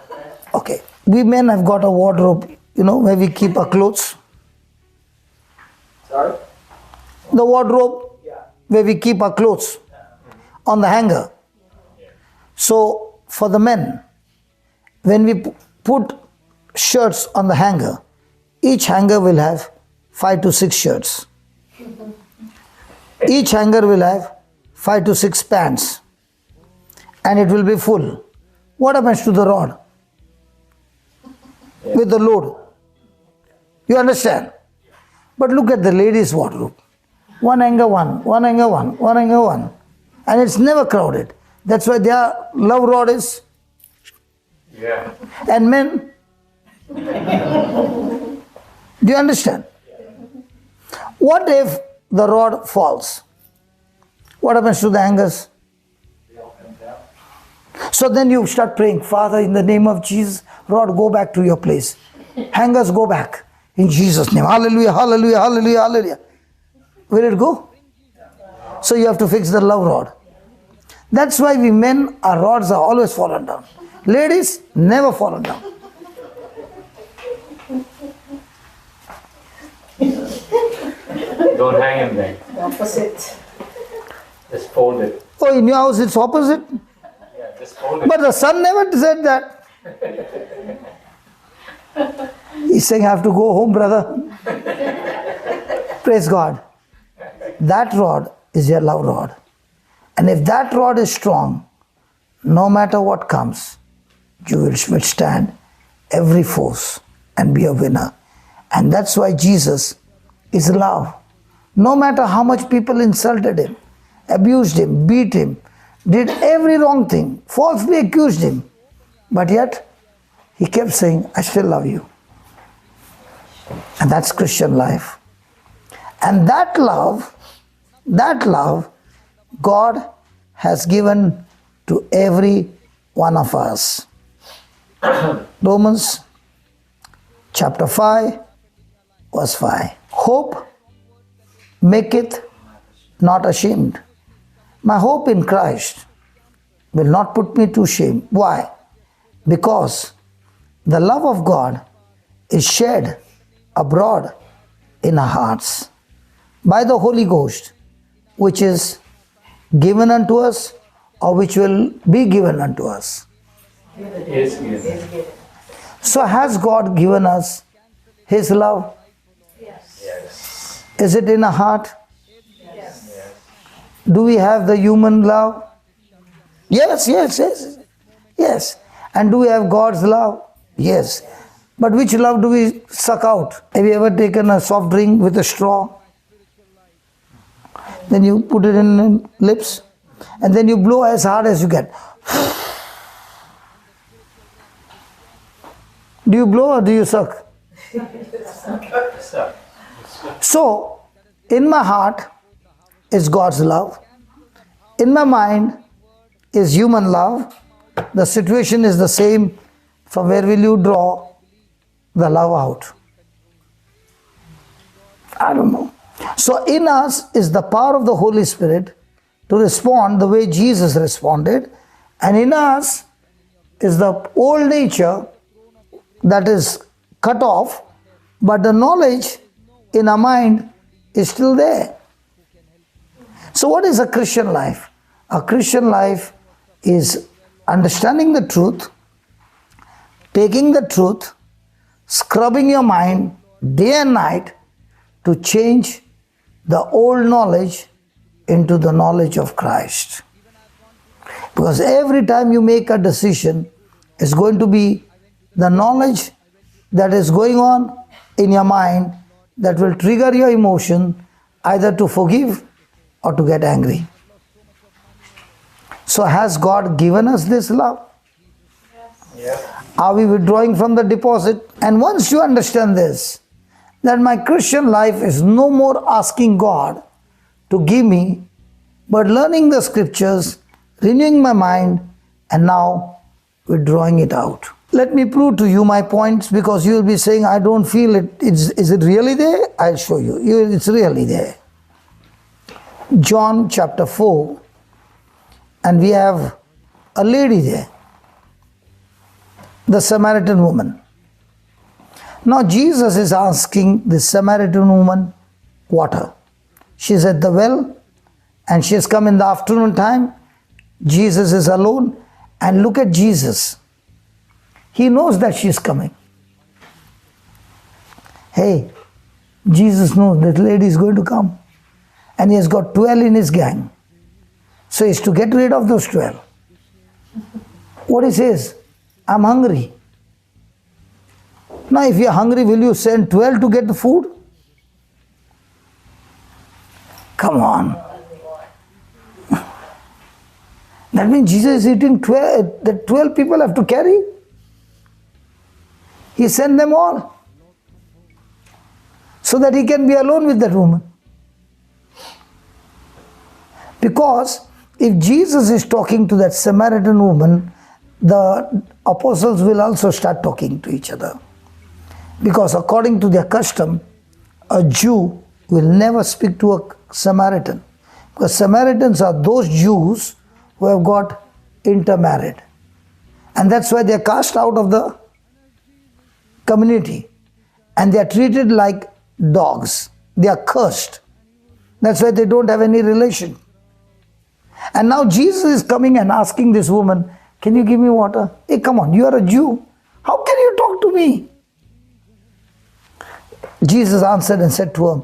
Okay. We men have got a wardrobe, where we keep our clothes. Sorry? The wardrobe where we keep our clothes on the hanger. So for the men, when we put shirts on the hanger, each hanger will have 5 to 6 shirts. Each hanger will have 5 to 6 pants. And it will be full. What happens to the rod? With the load. You understand? But look at the ladies' wardrobe. One hanger, one hanger, one hanger, one. And it's never crowded. That's why their love rod is. Yeah. And men. Do you understand? What if the rod falls? What happens to the hangers? So then you start praying, Father, in the name of Jesus, rod, go back to your place. Hangers, go back. In Jesus' name. Hallelujah, hallelujah, hallelujah, hallelujah. Will it go? So you have to fix the love rod. That's why we men, our rods are always fallen down. Ladies, never fallen down. Don't hang him then. Opposite. Just fold it. Oh, in your house it's opposite? Yeah, just fold it. But the son never said that. He's saying, I have to go home, brother. Praise God. That rod is your love rod. And if that rod is strong, no matter what comes, you will withstand every force and be a winner. And that's why Jesus is love. No matter how much people insulted him, abused him, beat him, did every wrong thing, falsely accused him, but yet he kept saying, I still love you. And that's Christian life. And that love, God has given to every one of us. Romans chapter 5, verse 5. Hope maketh not ashamed. My hope in Christ will not put me to shame. Why? Because the love of God is shed abroad in our hearts by the Holy Ghost, which is given unto us or which will be given unto us. Yes, yes. So has God given us His love? Yes. Is it in our heart? Yes. Do we have the human love? Yes, yes, yes. Yes. And do we have God's love? Yes. But which love do we suck out? Have you ever taken a soft drink with a straw? Then you put it in the lips and then you blow as hard as you can. Do you blow or do you suck? Sir. So, in my heart is God's love. In my mind is human love. The situation is the same. From where will you draw the love out? I don't know. So in us is the power of the Holy Spirit to respond the way Jesus responded, and in us is the old nature that is cut off, but the knowledge in our mind is still there. So what is a Christian life? A Christian life is understanding the truth, taking the truth, scrubbing your mind day and night to change the old knowledge into the knowledge of Christ. Because every time you make a decision, it's going to be the knowledge that is going on in your mind that will trigger your emotion either to forgive or to get angry. So has God given us this love? Yes. Are we withdrawing from the deposit? And once you understand this, that my Christian life is no more asking God to give me, but learning the scriptures, renewing my mind, and now withdrawing it out. Let me prove to you my points, because you will be saying, I don't feel it. Is it really there? I'll show you. It's really there. John chapter 4, and we have a lady there, the Samaritan woman. Now Jesus is asking the Samaritan woman water. She's at the well and she has come in the afternoon time. Jesus is alone, and look at Jesus. He knows that she's coming. Hey, Jesus knows that lady is going to come, and he has got 12 in his gang. So he's to get rid of those 12. What he says? I'm hungry. Now if you're hungry, will you send 12 to get the food? Come on. That means Jesus is eating 12, the 12 people have to carry. He sent them all so that he can be alone with that woman. Because if Jesus is talking to that Samaritan woman, the apostles will also start talking to each other. Because according to their custom, a Jew will never speak to a Samaritan. Because Samaritans are those Jews who have got intermarried. And that's why they are cast out of the community. And they are treated like dogs. They are cursed. That's why they don't have any relation. And now Jesus is coming and asking this woman, can you give me water? Hey, come on, you are a Jew. How can you talk to me? Jesus answered and said to her,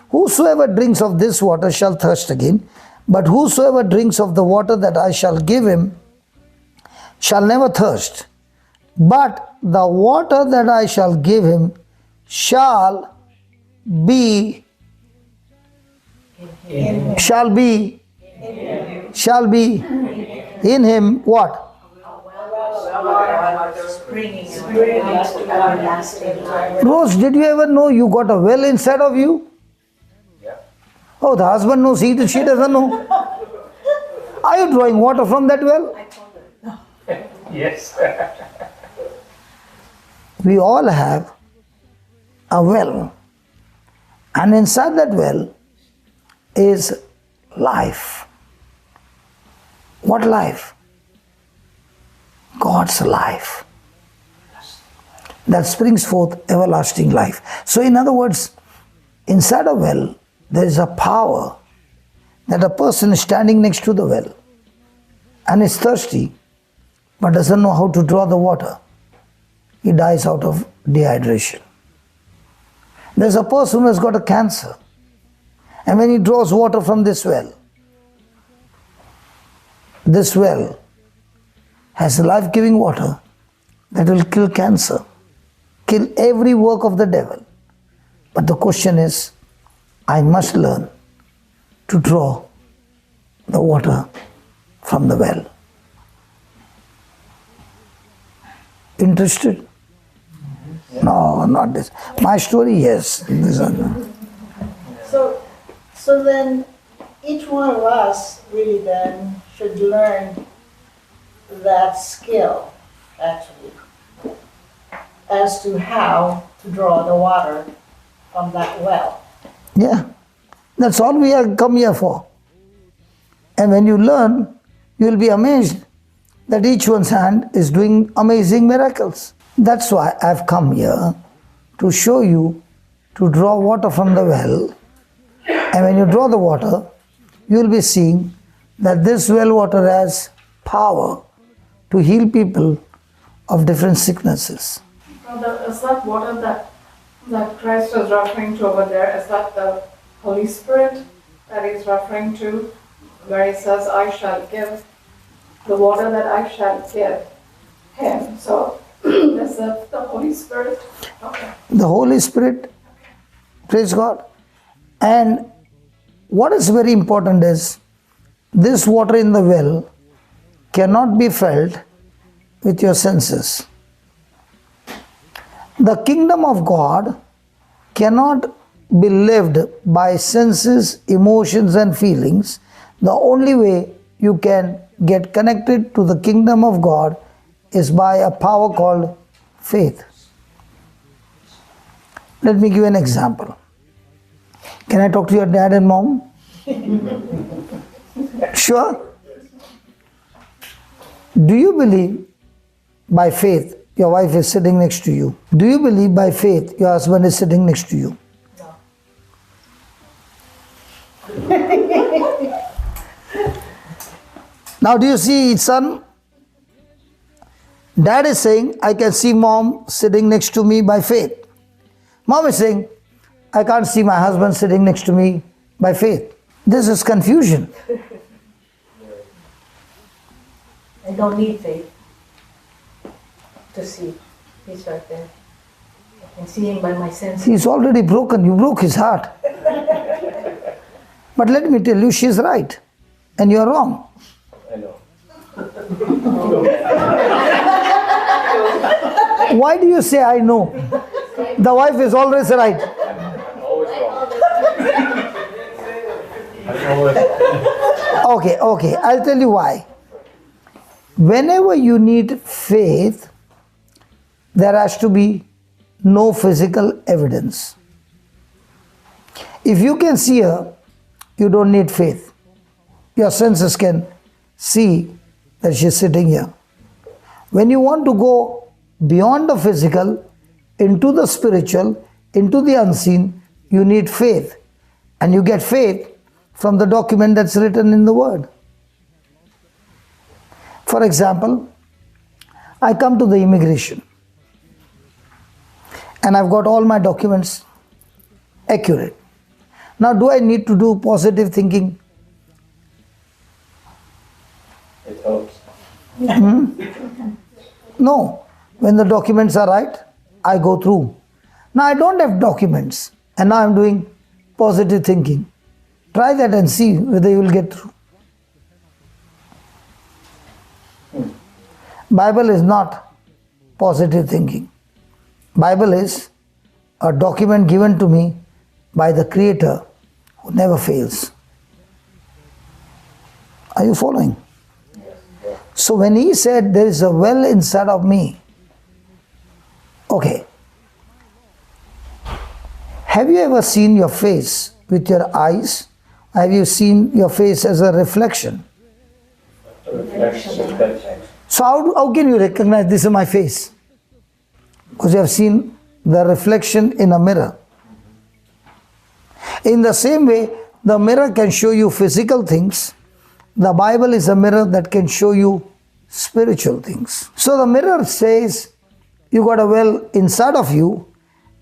whosoever drinks of this water shall thirst again, but whosoever drinks of the water that I shall give him shall never thirst. But the water that I shall give him shall be in him what? Rose, did you ever know you got a well inside of you? Yeah. Oh, the husband knows, she doesn't know. Are you drawing water from that well? Yes. We all have a well, and inside that well is life. What life? God's life that springs forth everlasting life. So in other words, inside a well there is a power that a person is standing next to the well and is thirsty but doesn't know how to draw the water. He dies out of dehydration. There's a person who has got a cancer, and when he draws water from this well has life-giving water that will kill cancer, kill every work of the devil. But the question is, I must learn to draw the water from the well. Interested? No, not this. My story, yes. This one. So then each one of us really then should learn that skill, actually, as to how to draw the water from that well. Yeah, that's all we have come here for. And when you learn, you will be amazed that each one's hand is doing amazing miracles. That's why I've come here to show you to draw water from the well. And when you draw the water, you will be seeing that this well water has power to heal people of different sicknesses. Is that water that Christ is referring to over there, is that the Holy Spirit that he's referring to, where he says, I shall give the water that I shall give him? So, is that the Holy Spirit? Okay. The Holy Spirit, praise God. And what is very important is, this water in the well cannot be felt with your senses. The kingdom of God cannot be lived by senses, emotions and feelings. The only way you can get connected to the kingdom of God is by a power called faith. Let me give you an example. Can I talk to your dad and mom? Sure? Do you believe by faith your wife is sitting next to you? Do you believe by faith your husband is sitting next to you? Now do you see, son? Dad is saying, I can see mom sitting next to me by faith. Mom is saying, I can't see my husband sitting next to me by faith. This is confusion. I don't need faith to see. He's right there. I can see him by my senses. He's already broken. You broke his heart. But let me tell you, she's right. And you're wrong. I know. Why do you say I know? The wife is always right. I'm always wrong. I'm always wrong. Okay, I'll tell you why. Whenever you need faith, there has to be no physical evidence. If you can see her, you don't need faith. Your senses can see that she's sitting here. When you want to go beyond the physical, into the spiritual, into the unseen, you need faith. And you get faith from the document that's written in the Word. For example, I come to the immigration and I've got all my documents accurate. Now, do I need to do positive thinking? It helps. No. When the documents are right, I go through. Now, I don't have documents and now I'm doing positive thinking. Try that and see whether you will get through. Bible is not positive thinking. Bible is a document given to me by the Creator who never fails. Are you following? So when he said there is a well inside of me, okay. Have you ever seen your face with your eyes? Have you seen your face as a reflection? Reflection. So how can you recognize this is my face? Because you have seen the reflection in a mirror. In the same way, the mirror can show you physical things. The Bible is a mirror that can show you spiritual things. So the mirror says you got a well inside of you,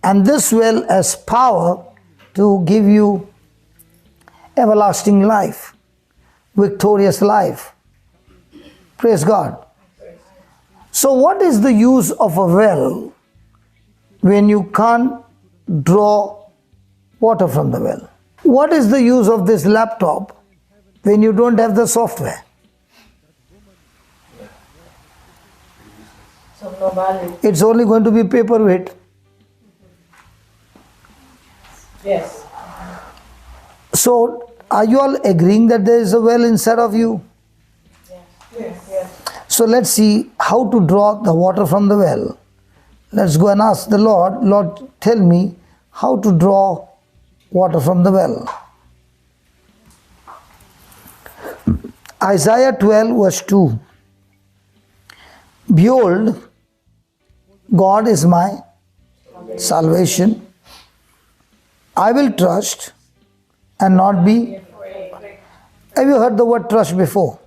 and this well has power to give you everlasting life, victorious life. Praise God. So what is the use of a well when you can't draw water from the well? What is the use of this laptop when you don't have the software? So no value. It's only going to be paperweight. Yes. So are you all agreeing that there is a well inside of you? Yes. So let's see how to draw the water from the well. Let's go and ask the Lord, Lord, tell me how to draw water from the well. Isaiah 12 verse 2. Behold, God is my salvation. I will trust and not be. Have you heard the word trust before?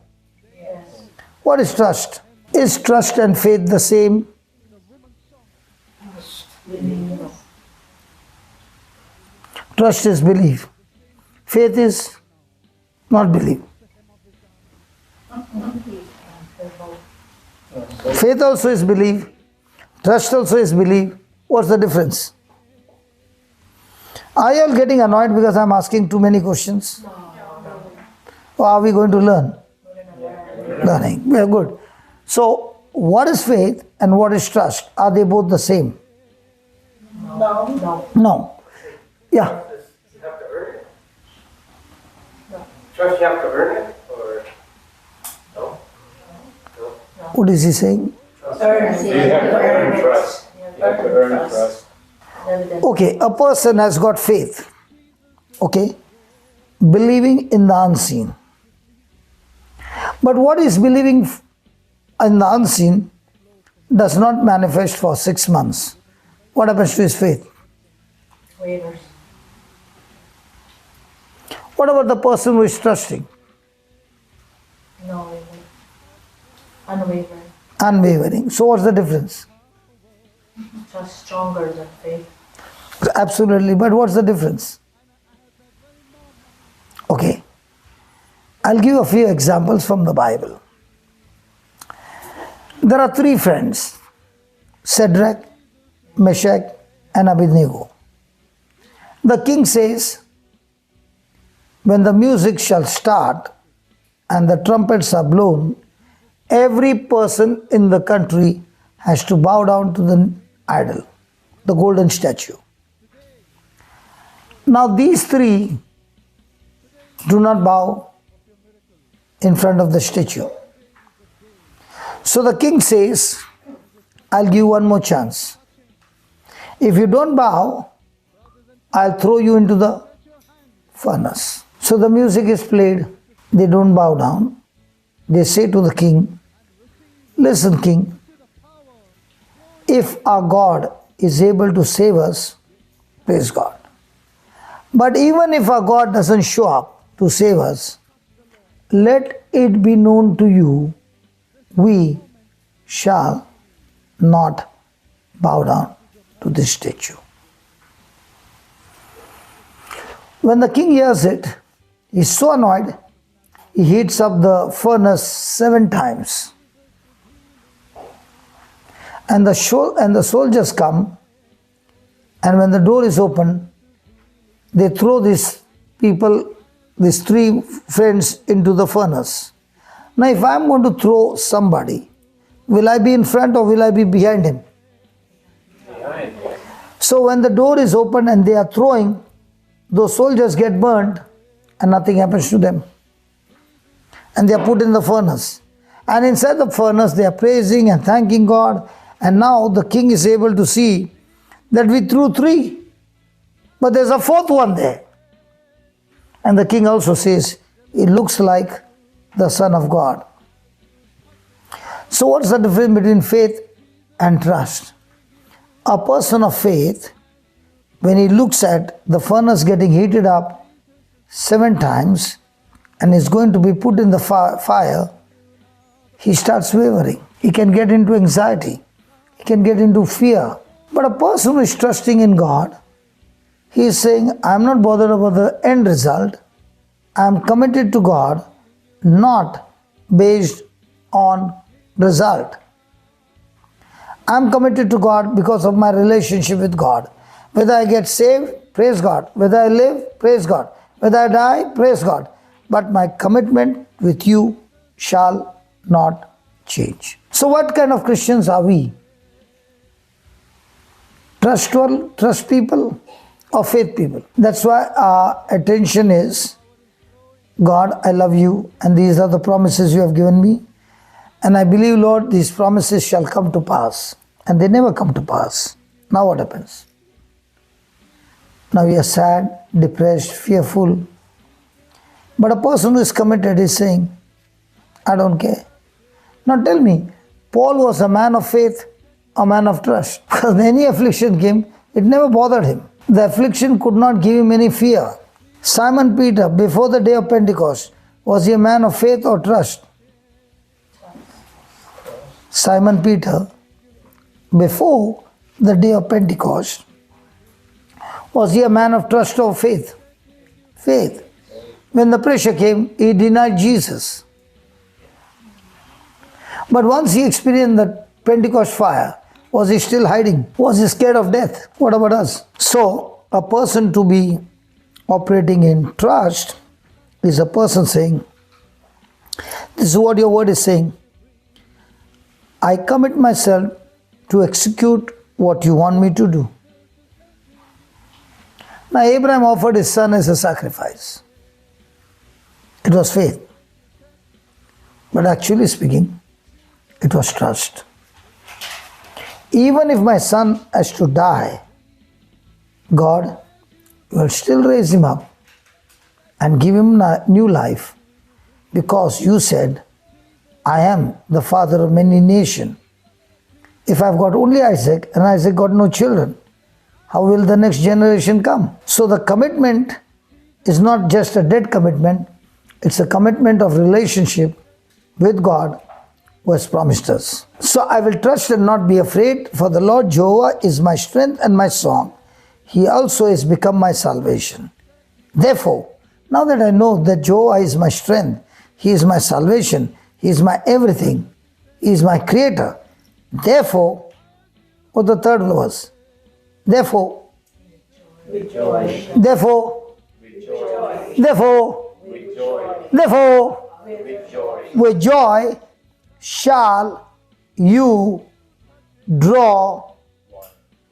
What is trust? Is trust and faith the same? Trust is belief. Faith is not belief. Faith also is belief. Trust also is belief. What's the difference? Are you all getting annoyed because I'm asking too many questions? Or are we going to learn? Learning. Very good. So, what is faith and what is trust? Are they both the same? No. No. Yeah. You have to earn it. Trust you have to earn it, or no? What is he saying? Earn. You have to earn trust. You have to earn trust. Evidence. Okay, a person has got faith. Okay? Believing in the unseen. But what is believing in the unseen does not manifest for 6 months. What happens to his faith? Waivers. What about the person who is trusting? No waiver. Unwavering. Unwavering. So what's the difference? Trust stronger than faith. Absolutely, but what's the difference? Okay. I'll give you a few examples from the Bible. There are 3 friends, Shadrach, Meshach, and Abednego. The king says, when the music shall start and the trumpets are blown, every person in the country has to bow down to the idol, the golden statue. Now these 3 do not bow in front of the statue. So the king says, I'll give you one more chance. If you don't bow, I'll throw you into the furnace. So the music is played, they don't bow down. They say to the king, listen, king, if our God is able to save us, praise God. But even if our God doesn't show up to save us, let it be known to you, we shall not bow down to this statue. When the king hears it, he's so annoyed, he heats up the furnace 7 times. And the soldiers come, and when the door is open, they throw these people, these 3 friends, into the furnace. Now, if I'm going to throw somebody, will I be in front or will I be behind him? Behind you. So when the door is open and they are throwing, those soldiers get burned and nothing happens to them. And they are put in the furnace. And inside the furnace, they are praising and thanking God. And now the king is able to see that we threw 3, but there's a 4th one there. And the king also says, it looks like the Son of God. So what's the difference between faith and trust? A person of faith when he looks at the furnace getting heated up 7 times and is going to be put in the fire, he starts wavering. He can get into anxiety. He can get into fear. But a person who is trusting in God, he is saying, I am not bothered about the end result. I am committed to God, not based on result. I am committed to God because of my relationship with God. Whether I get saved, praise God. Whether I live, praise God. Whether I die, praise God. But my commitment with you shall not change. So what kind of Christians are we? Trust people or faith people? That's why our attention is, God, I love you and these are the promises you have given me. And I believe, Lord, these promises shall come to pass. And they never come to pass. Now what happens? Now we are sad, depressed, fearful. But a person who is committed is saying, I don't care. Now tell me, Paul was a man of faith, a man of trust. Because when any affliction came, it never bothered him. The affliction could not give him any fear. Simon Peter, before the day of Pentecost, was he a man of faith or trust? Simon Peter, before the day of Pentecost, was he a man of trust or faith? Faith. When the pressure came, he denied Jesus. But once he experienced the Pentecost fire, was he still hiding? Was he scared of death? What about us? So, a person to be operating in trust is a person saying, this is what your word is saying. I commit myself to execute what you want me to do. Now, Abraham offered his son as a sacrifice. It was faith. But actually speaking, it was trust. Even if my son has to die, God will still raise him up and give him a new life, because you said, I am the father of many nations. If I've got only Isaac and Isaac got no children, how will the next generation come? So the commitment is not just a dead commitment, it's a commitment of relationship with God who has promised us. So I will trust and not be afraid, for the Lord Jehovah is my strength and my song. He also has become my salvation. Therefore, now that I know that Jehovah is my strength, He is my salvation, He is my everything, He is my creator. Therefore, what the third verse? Therefore, Rejoice. therefore, Rejoice. therefore, Rejoice. therefore, Rejoice. with joy shall you draw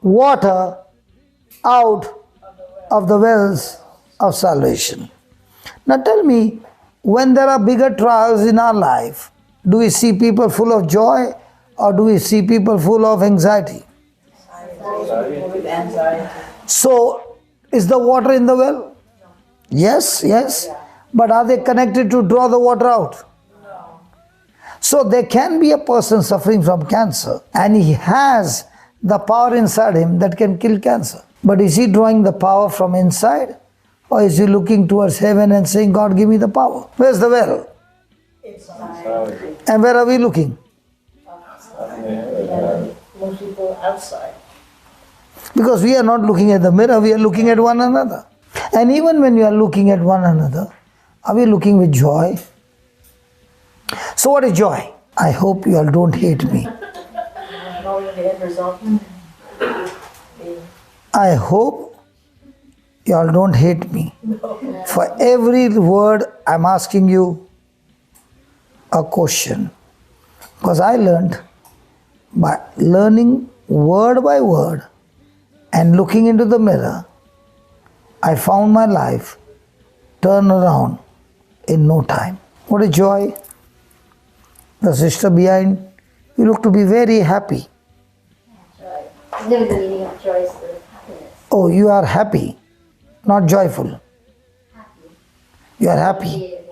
water out of the wells of salvation. Now tell me, when there are bigger trials in our life, do we see people full of joy or do we see people full of anxiety? With anxiety. So, is the water in the well? Yes, yes. But are they connected to draw the water out? So there can be a person suffering from cancer and he has the power inside him that can kill cancer. But is he drawing the power from inside, or is he looking towards heaven and saying, God, give me the power? Where's the well? Inside. And where are we looking? And most people outside. Because we are not looking at the mirror, we are looking at one another. And even when we are looking at one another, are we looking with joy? So what is joy? I hope you all don't hate me. Knowing the end result. I hope you all don't hate me. For every word I'm asking you a question. Because I learned by learning word by word and looking into the mirror, I found my life turn around in no time. What a joy. The sister behind, you look to be very happy. Never the meaning of joy is the happiness. Oh, you are happy, not joyful. Happy. You are happy, Yes.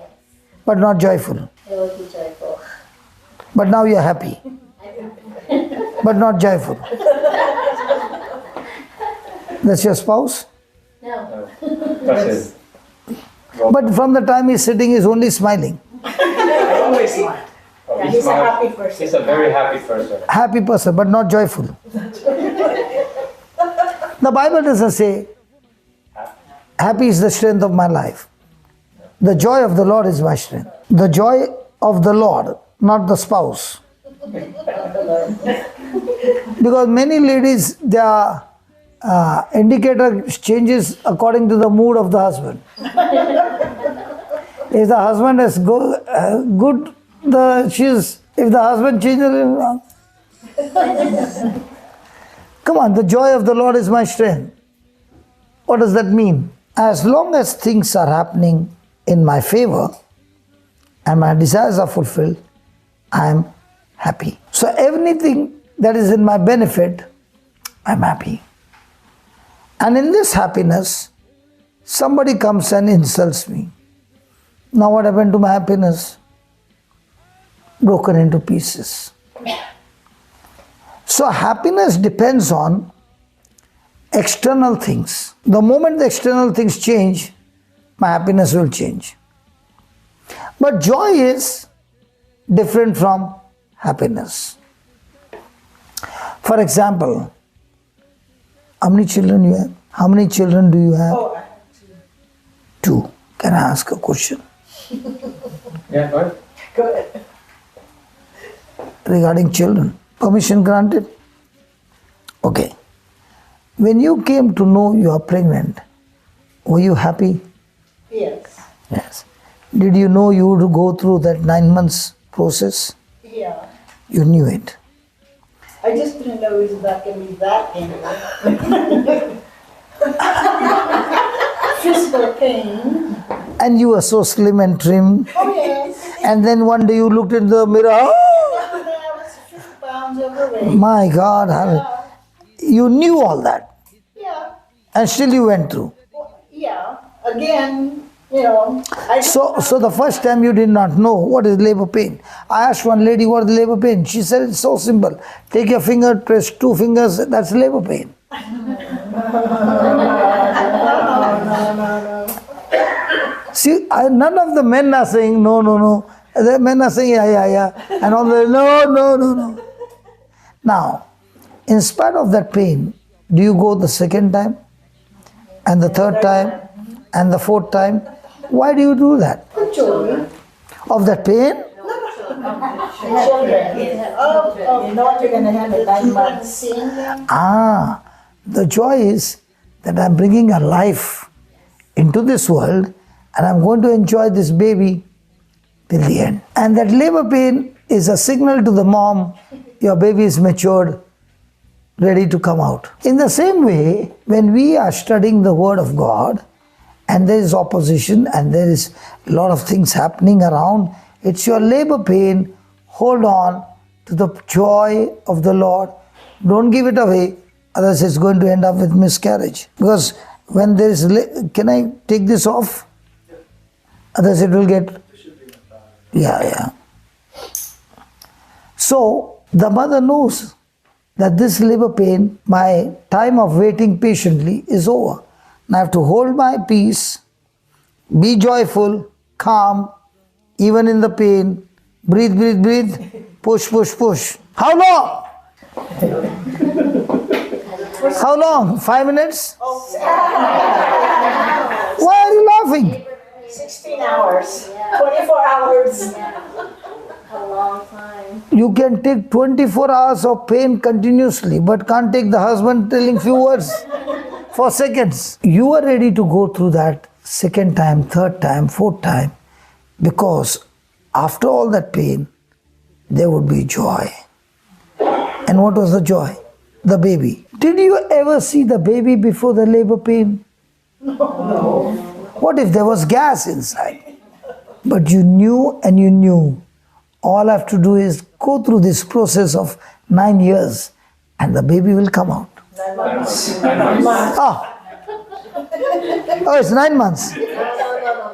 but not joyful. I will be joyful. But now you are happy, but not joyful. That's your spouse? No. That's it. But from the time he's sitting, he's only smiling. I always smile. Oh, Yeah, he's a smart. happy person. He's a very happy person. Happy person, but not joyful. The Bible doesn't say, happy is the strength of my life. The joy of the Lord is my strength. The joy of the Lord, not the spouse. Because many ladies, their indicator changes according to the mood of the husband. If the husband is good, if the husband changes, come on, the joy of the Lord is my strength. What does that mean? As long as things are happening in my favor and my desires are fulfilled, I am happy. So everything that is in my benefit, I'm happy. And in this happiness, somebody comes and insults me. Now what happened to my happiness? Broken into pieces. So happiness depends on external things. The moment the external things change, my happiness will change. But joy is different from happiness. For example, how many children you have? How many children do you have? Oh, I have to. 2. Can I ask a question Yeah, right? Good. regarding children? Permission granted? Okay. When you came to know you are pregnant, were you happy? Yes. Yes. Did you know you would go through that 9 months process? Yeah. You knew it. I just didn't know it was that going to be that painful. Physical pain. And you were so slim and trim. Oh, yes. And then one day you looked in the mirror. Oh, I was 50 pounds overweight. my God. You knew all that. Yeah. And still you went through. Well, yeah. Again, you know. I So the first time you did not know what is labor pain. I asked one lady what is labor pain. She said it's so simple. Take your finger, press 2 fingers, that's labor pain. See, none of the men are saying no. The men are saying yeah. And all the no. Now, in spite of that pain, do you go the second time? And the third time? And the fourth time? Why do you do that? children. Of that pain? Children. Oh, not you're going to have it 9 months. Seeing them. The joy is that I'm bringing a life into this world and I'm going to enjoy this baby till the end. And that labor pain is a signal to the mom, your baby is matured, ready to come out. In the same way, when we are studying the Word of God and there is opposition and there is a lot of things happening around, it's your labor pain. Hold on to the joy of the Lord. Don't give it away, otherwise it's going to end up with miscarriage. Because when there is, can I take this off? Otherwise it will get, yeah. So the mother knows that this labor pain, my time of waiting patiently is over. Now I have to hold my peace, be joyful, calm, even in the pain. Breathe. Push. How long? How long? 5 minutes? Why are you laughing? 16 hours. 24 hours. A long time. You can take 24 hours of pain continuously, but can't take the husband telling few words for seconds. You are ready to go through that second time, third time, fourth time, because after all that pain, there would be joy. And what was the joy? The baby. Did you ever see the baby before the labor pain? No. What if there was gas inside? But you knew and you knew. All I have to do is go through this process of 9 years and the baby will come out. 9 months. Oh, it's 9 months. No.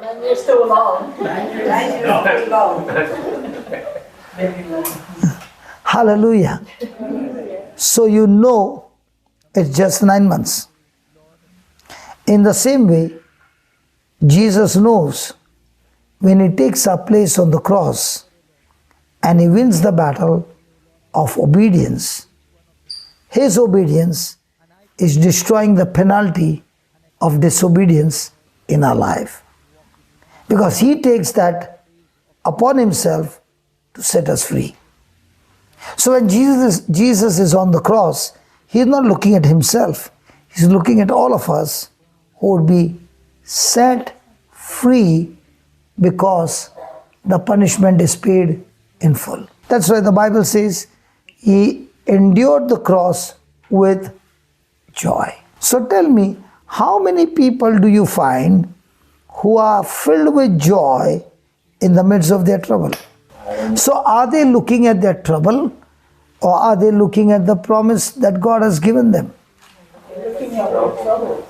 9 years too long. 9 years too long. Hallelujah. So you know it's just 9 months. In the same way, Jesus knows when he takes our place on the cross and he wins the battle of obedience, his obedience is destroying the penalty of disobedience in our life. Because he takes that upon himself to set us free. So when Jesus is on the cross, he is not looking at himself. He's looking at all of us who would be set free because the punishment is paid in full. That's why the Bible says he endured the cross with joy. So tell me, how many people do you find who are filled with joy in the midst of their trouble? So are they looking at their trouble, or are they looking at the promise that God has given them? Looking at our troubles.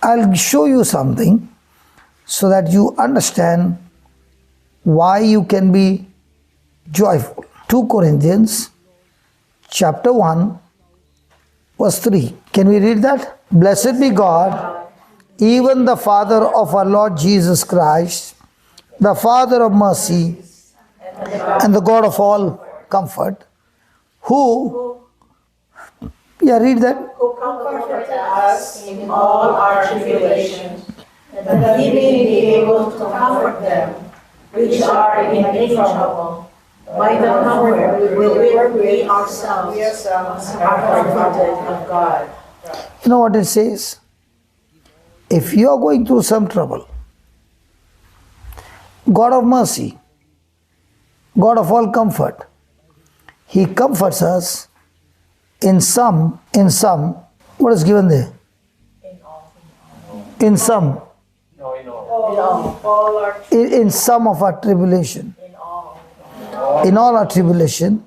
I'll show you something so that you understand why you can be joyful. 2 Corinthians chapter 1 verse 3. Can we read that? Blessed be God, even the Father of our Lord Jesus Christ, the Father of mercy and the God of all comfort, who, read that. Who comforted us in all our tribulations, that we may be able to comfort them which are in any trouble, by the comfort with which we ourselves are comforted of God. You know what it says? If you are going through some trouble, God of mercy, God of all comfort, he comforts us in some, what is given there? In some. No, in all. All our In some of our tribulation. In all our tribulation,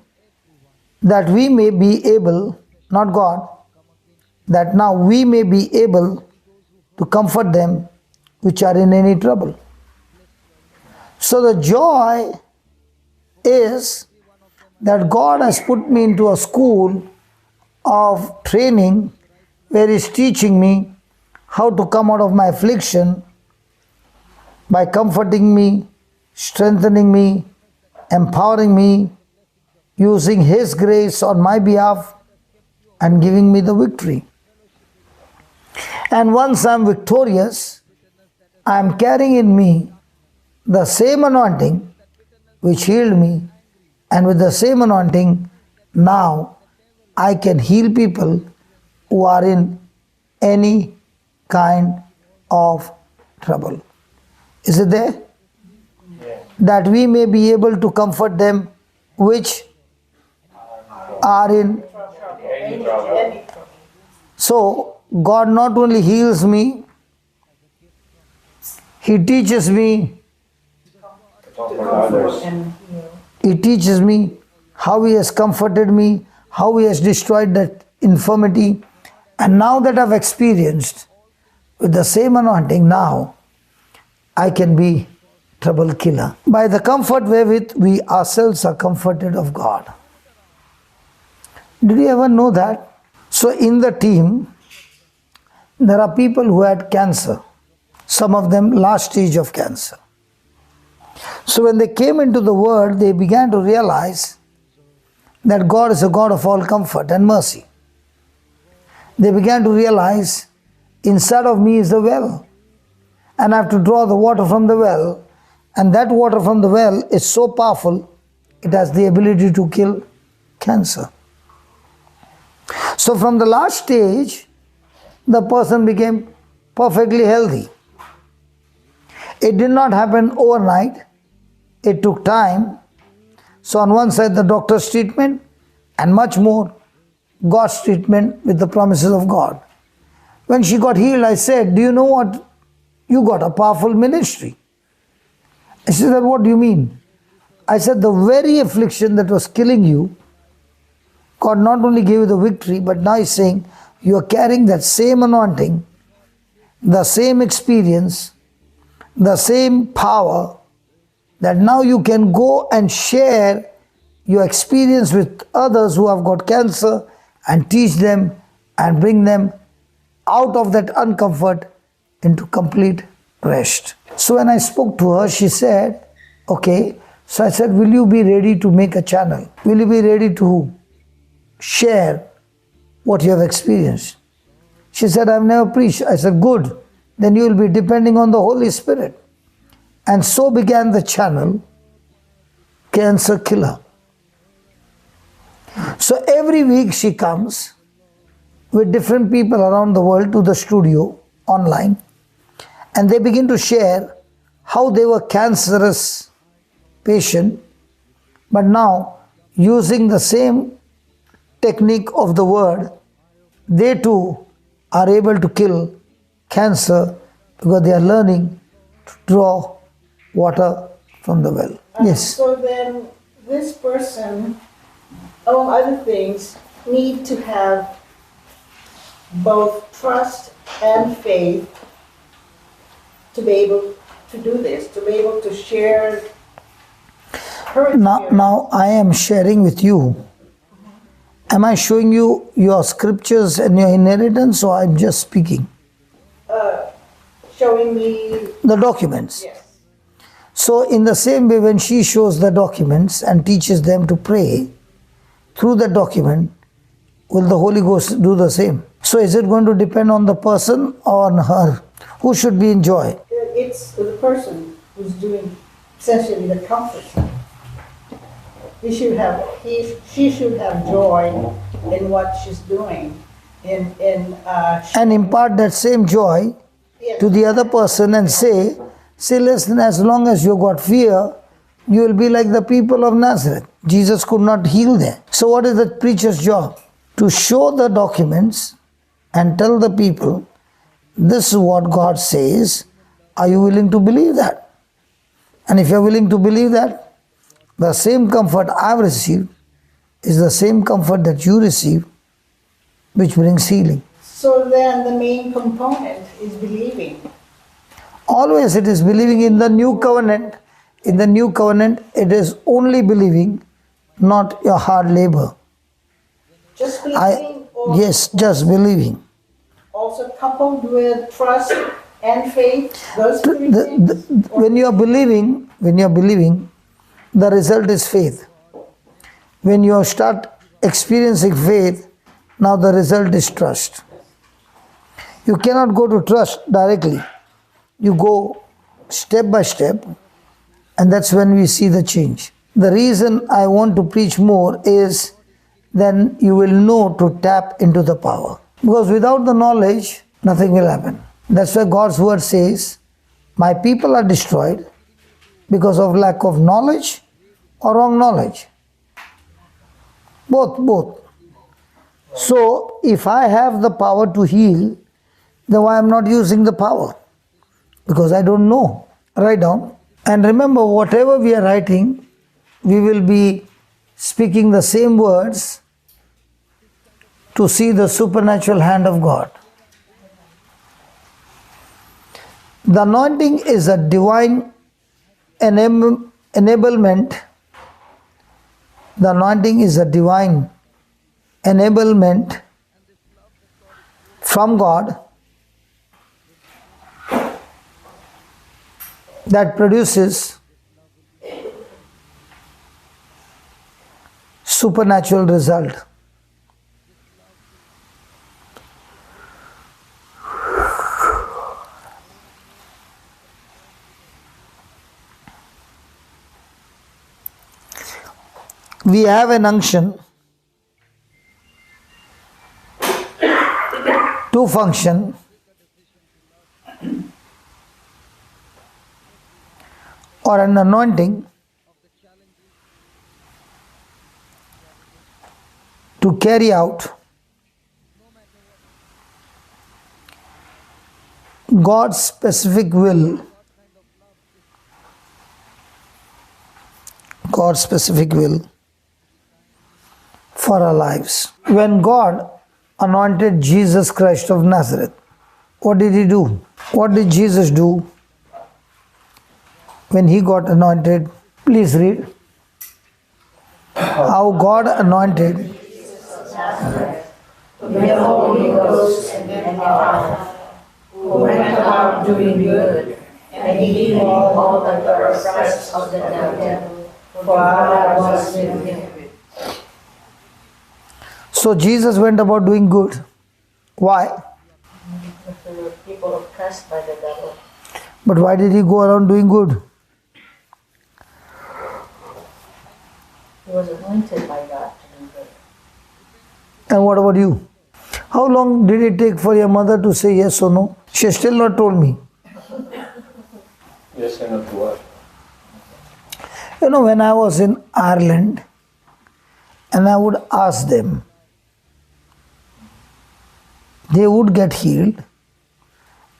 that we may be able, not God, that now we may be able to comfort them which are in any trouble. So the joy is that God has put me into a school of training where He's teaching me how to come out of my affliction by comforting me, strengthening me, empowering me, using His grace on my behalf and giving me the victory. And once I'm victorious, I'm carrying in me the same anointing which healed me, and with the same anointing now I can heal people who are in any kind of trouble. Is it there? Yeah. That we may be able to comfort them which are in. Any trouble. So God not only heals me, He teaches me, To comfort others. He teaches me how He has comforted me, how He has destroyed that infirmity. And now that I've experienced with the same anointing, now I can be trouble killer. By the comfort wherewith we ourselves are comforted of God. Did you ever know that? So in the team, there are people who had cancer. Some of them last stage of cancer. So when they came into the world, they began to realize that God is a God of all comfort and mercy. They began to realize inside of me is the well, and I have to draw the water from the well, and that water from the well is so powerful, it has the ability to kill cancer. So from the last stage, the person became perfectly healthy. It did not happen overnight. It took time. So on one side the doctor's treatment, and much more God's treatment with the promises of God. When she got healed, I said, do you know what? You got a powerful ministry. She said, what do you mean? I said, the very affliction that was killing you, God not only gave you the victory, but now He's saying, you are carrying that same anointing, the same experience, the same power, that now you can go and share your experience with others who have got cancer and teach them and bring them out of that uncomfort into complete rest. So when I spoke to her, she said, okay. So I said, will you be ready to make a channel? Will you be ready to share what you have experienced? She said, I've never preached. I said, good. Then you will be depending on the Holy Spirit. And so began the channel, Cancer Killer. So every week she comes with different people around the world to the studio online, and they begin to share how they were cancerous patient, but now using the same technique of the word, they too are able to kill cancer because they are learning to draw water from the well. Yes. So then this person, among other things, need to have both trust and faith to be able to do this, to be able to share her experience. Now I am sharing with you. Am I showing you your scriptures and your inheritance, or I'm just speaking? Showing me, The documents. yes. So in the same way, when she shows the documents and teaches them to pray through the document, will the Holy Ghost do the same? So is it going to depend on the person or on her? Who should be in joy? It's the person who's doing essentially the comfort. She should have joy in what she's doing. And impart that same joy Yes. to the other person and say, listen, as long as you got fear, you will be like the people of Nazareth. Jesus could not heal them. So what is the preacher's job? To show the documents and tell the people, this is what God says. Are you willing to believe that? And if you're willing to believe that, the same comfort I've received is the same comfort that you receive, which brings healing. So then the main component is believing. Always it is believing in the new covenant. In the new covenant, it is only believing, not your hard labor. Just believing or Yes, just believing. also coupled with trust and faith, those three things? When you are believing, the result is faith. When you start experiencing faith, now the result is trust. You cannot go to trust directly. You go step by step, and that's when we see the change. The reason I want to preach more is then you will know to tap into the power. Because without the knowledge, nothing will happen. That's why God's word says, my people are destroyed because of lack of knowledge or wrong knowledge. Both. So, if I have the power to heal, then why I'm not using the power? Because I don't know. Write down. And remember, whatever we are writing, we will be speaking the same words to see the supernatural hand of God. The anointing is a divine enablement. The anointing is a divine enablement from God that produces supernatural result. We have an unction to function or an anointing to carry out God's specific will. God's specific will for our lives. When God anointed Jesus Christ of Nazareth, what did he do? What did Jesus do when he got anointed? Please read. How God anointed with the Holy Ghost and power, who went about doing good and healing all the oppressed of the devil, for God was with him. So Jesus went about doing good. Why? There were people oppressed by the devil. But why did he go around doing good? He was anointed by God to do good. And what about you? How long did it take for your mother to say yes or no? She has still not told me. Yes and not to what? You know, when I was in Ireland and I would ask them, they would get healed,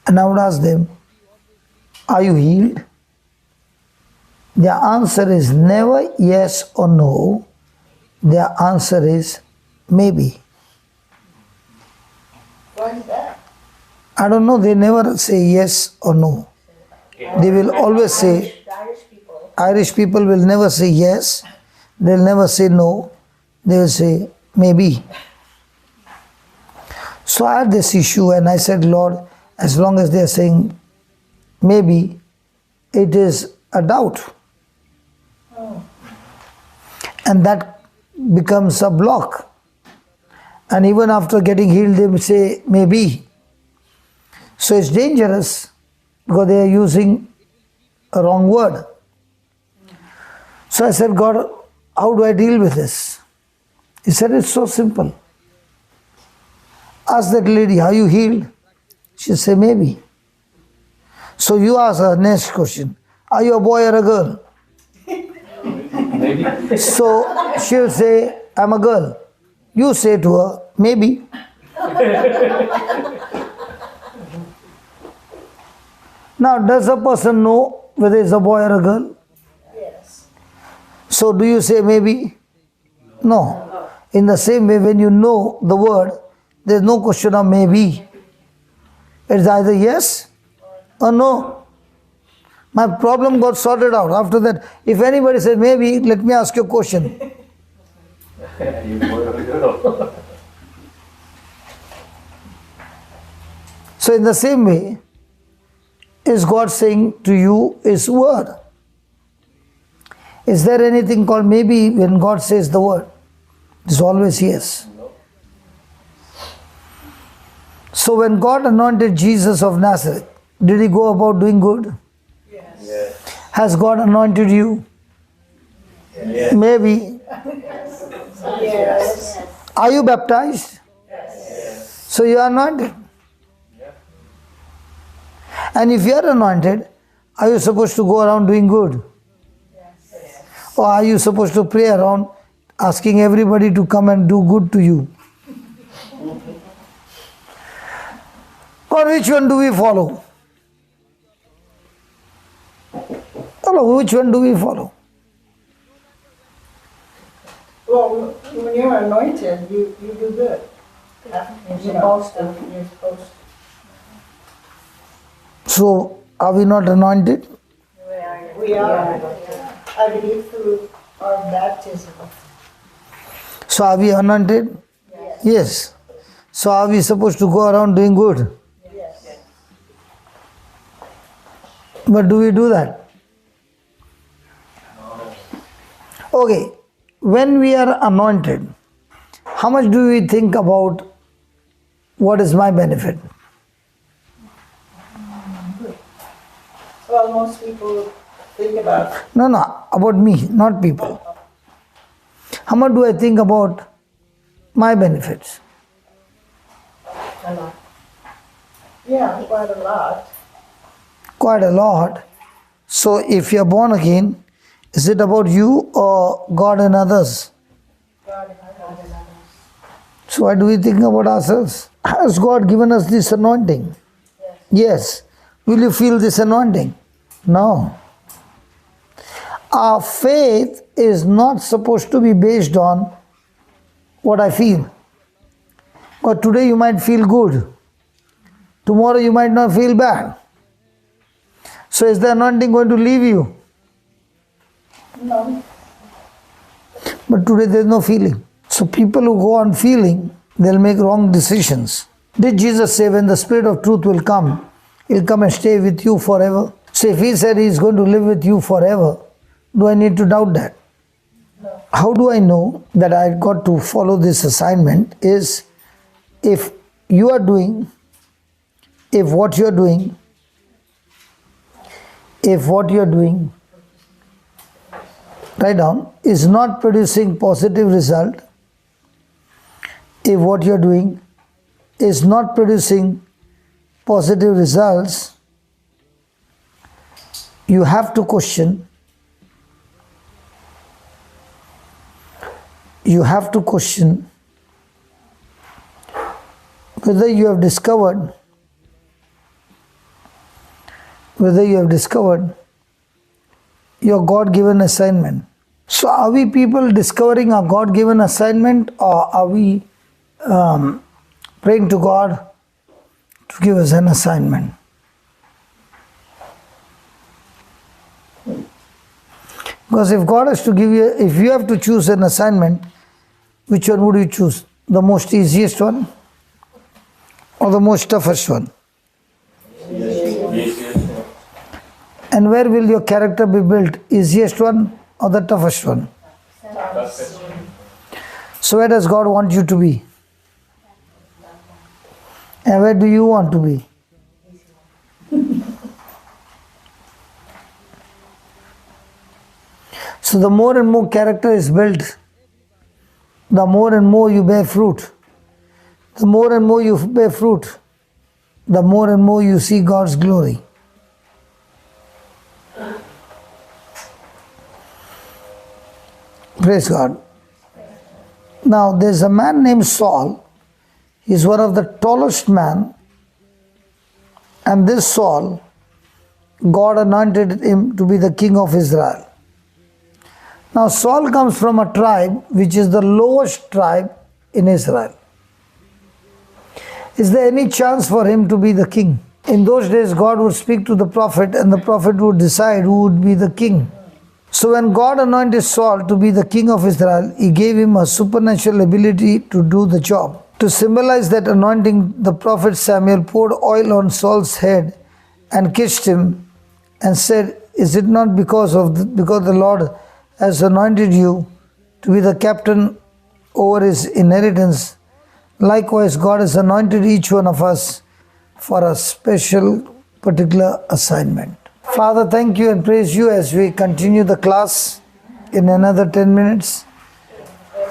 and I would ask them, are you healed? Their answer is never yes or no. Their answer is maybe. Why is that? I don't know, they never say yes or no. They will always say, The Irish people, Irish people will never say yes, they'll never say no, they will say maybe. So I had this issue and I said, Lord, as long as they are saying maybe, it is a doubt. And that becomes a block. And even after getting healed, they will say maybe. So it's dangerous because they are using a wrong word. So I said, God, how do I deal with this? He said, it's so simple. Ask that lady, are you healed? She'll say, maybe. So you ask her next question, are you a boy or a girl? Maybe. So she'll say, I'm a girl. You say to her, maybe. Now, does a person know whether it's a boy or a girl? Yes. So do you say maybe? No. In the same way, when you know the word, there's no question of maybe. It's either yes or no. My problem got sorted out. After that, if anybody says maybe, let me ask you a question. You boy or girl? So in the same way, is God saying to you His word? Is there anything called maybe when God says the word? It's always yes. No. So when God anointed Jesus of Nazareth, did He go about doing good? Yes. Has God anointed you? Yes. Maybe. Yes. Are you baptized? Yes. So you are anointed. Yeah. And if you are anointed, are you supposed to go around doing good? Or are you supposed to pray around asking everybody to come and do good to you? Or which one do we follow? Which one do we follow? Well, when you're anointed, you do good. you're You know, supposed to. you're supposed to. So are we not anointed? We are. I believe through our baptism. So are we anointed? Yes. So are we supposed to go around doing good? Yes. But do we do that? Okay, when we are anointed, how much do we think about what is my benefit? Well, most people think about No, about me, not people. How much do I think about my benefits? A lot. yeah, quite a lot. Quite a lot. So if you are born again, is it about you or God and others? So why do we think about ourselves? Has God given us this anointing? Yes. Will you feel this anointing? No. Our faith is not supposed to be based on what I feel. But today you might feel good. Tomorrow you might not feel bad. So is the anointing going to leave you? No. But today there is no feeling. So people who go on feeling, They'll make wrong decisions. Did Jesus say when the Spirit of truth will come, He'll come and stay with you forever? So if He said He's going to live with you forever, do I need to doubt that? No. How do I know that I've got to follow this assignment is if what you're doing, write down, is not producing positive result, if what you're doing is not producing positive results, you have to question. You have to question whether you have discovered your God-given assignment. So are we people discovering our God-given assignment, or are we praying to God to give us an assignment? Because if God has to give you, if you have to choose an assignment, which one would you choose? The most easiest one or the most toughest one? And where will your character be built? Easiest one or the toughest one? So where does God want you to be? And where do you want to be? So the more and more character is built, the more and more you bear fruit. The more and more you bear fruit, the more and more you see God's glory. Praise God. Now there's a man named Saul. He's one of the tallest men. And this Saul, God anointed him to be the king of Israel. Now Saul comes from a tribe which is the lowest tribe in Israel. Is there any chance for him to be the king? In those days God would speak to the prophet and the prophet would decide who would be the king. So when God anointed Saul to be the king of Israel, He gave him a supernatural ability to do the job. To symbolize that anointing, the prophet Samuel poured oil on Saul's head and kissed him and said, "Is it not because the Lord has anointed you to be the captain over His inheritance? Likewise, God has anointed each one of us for a special, particular assignment." Father, thank you and praise you as we continue the class in another 10 minutes.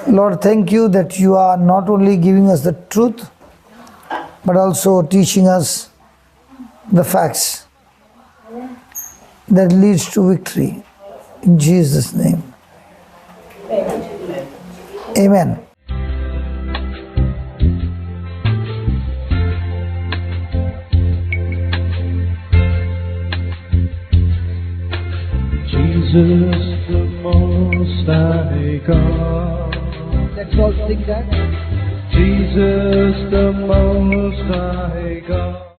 Lord, thank you that you are not only giving us the truth, but also teaching us the facts that leads to victory. In Jesus' name. Amen. Jesus, the Most High God. Let's all sing that. Jesus, the Most High God.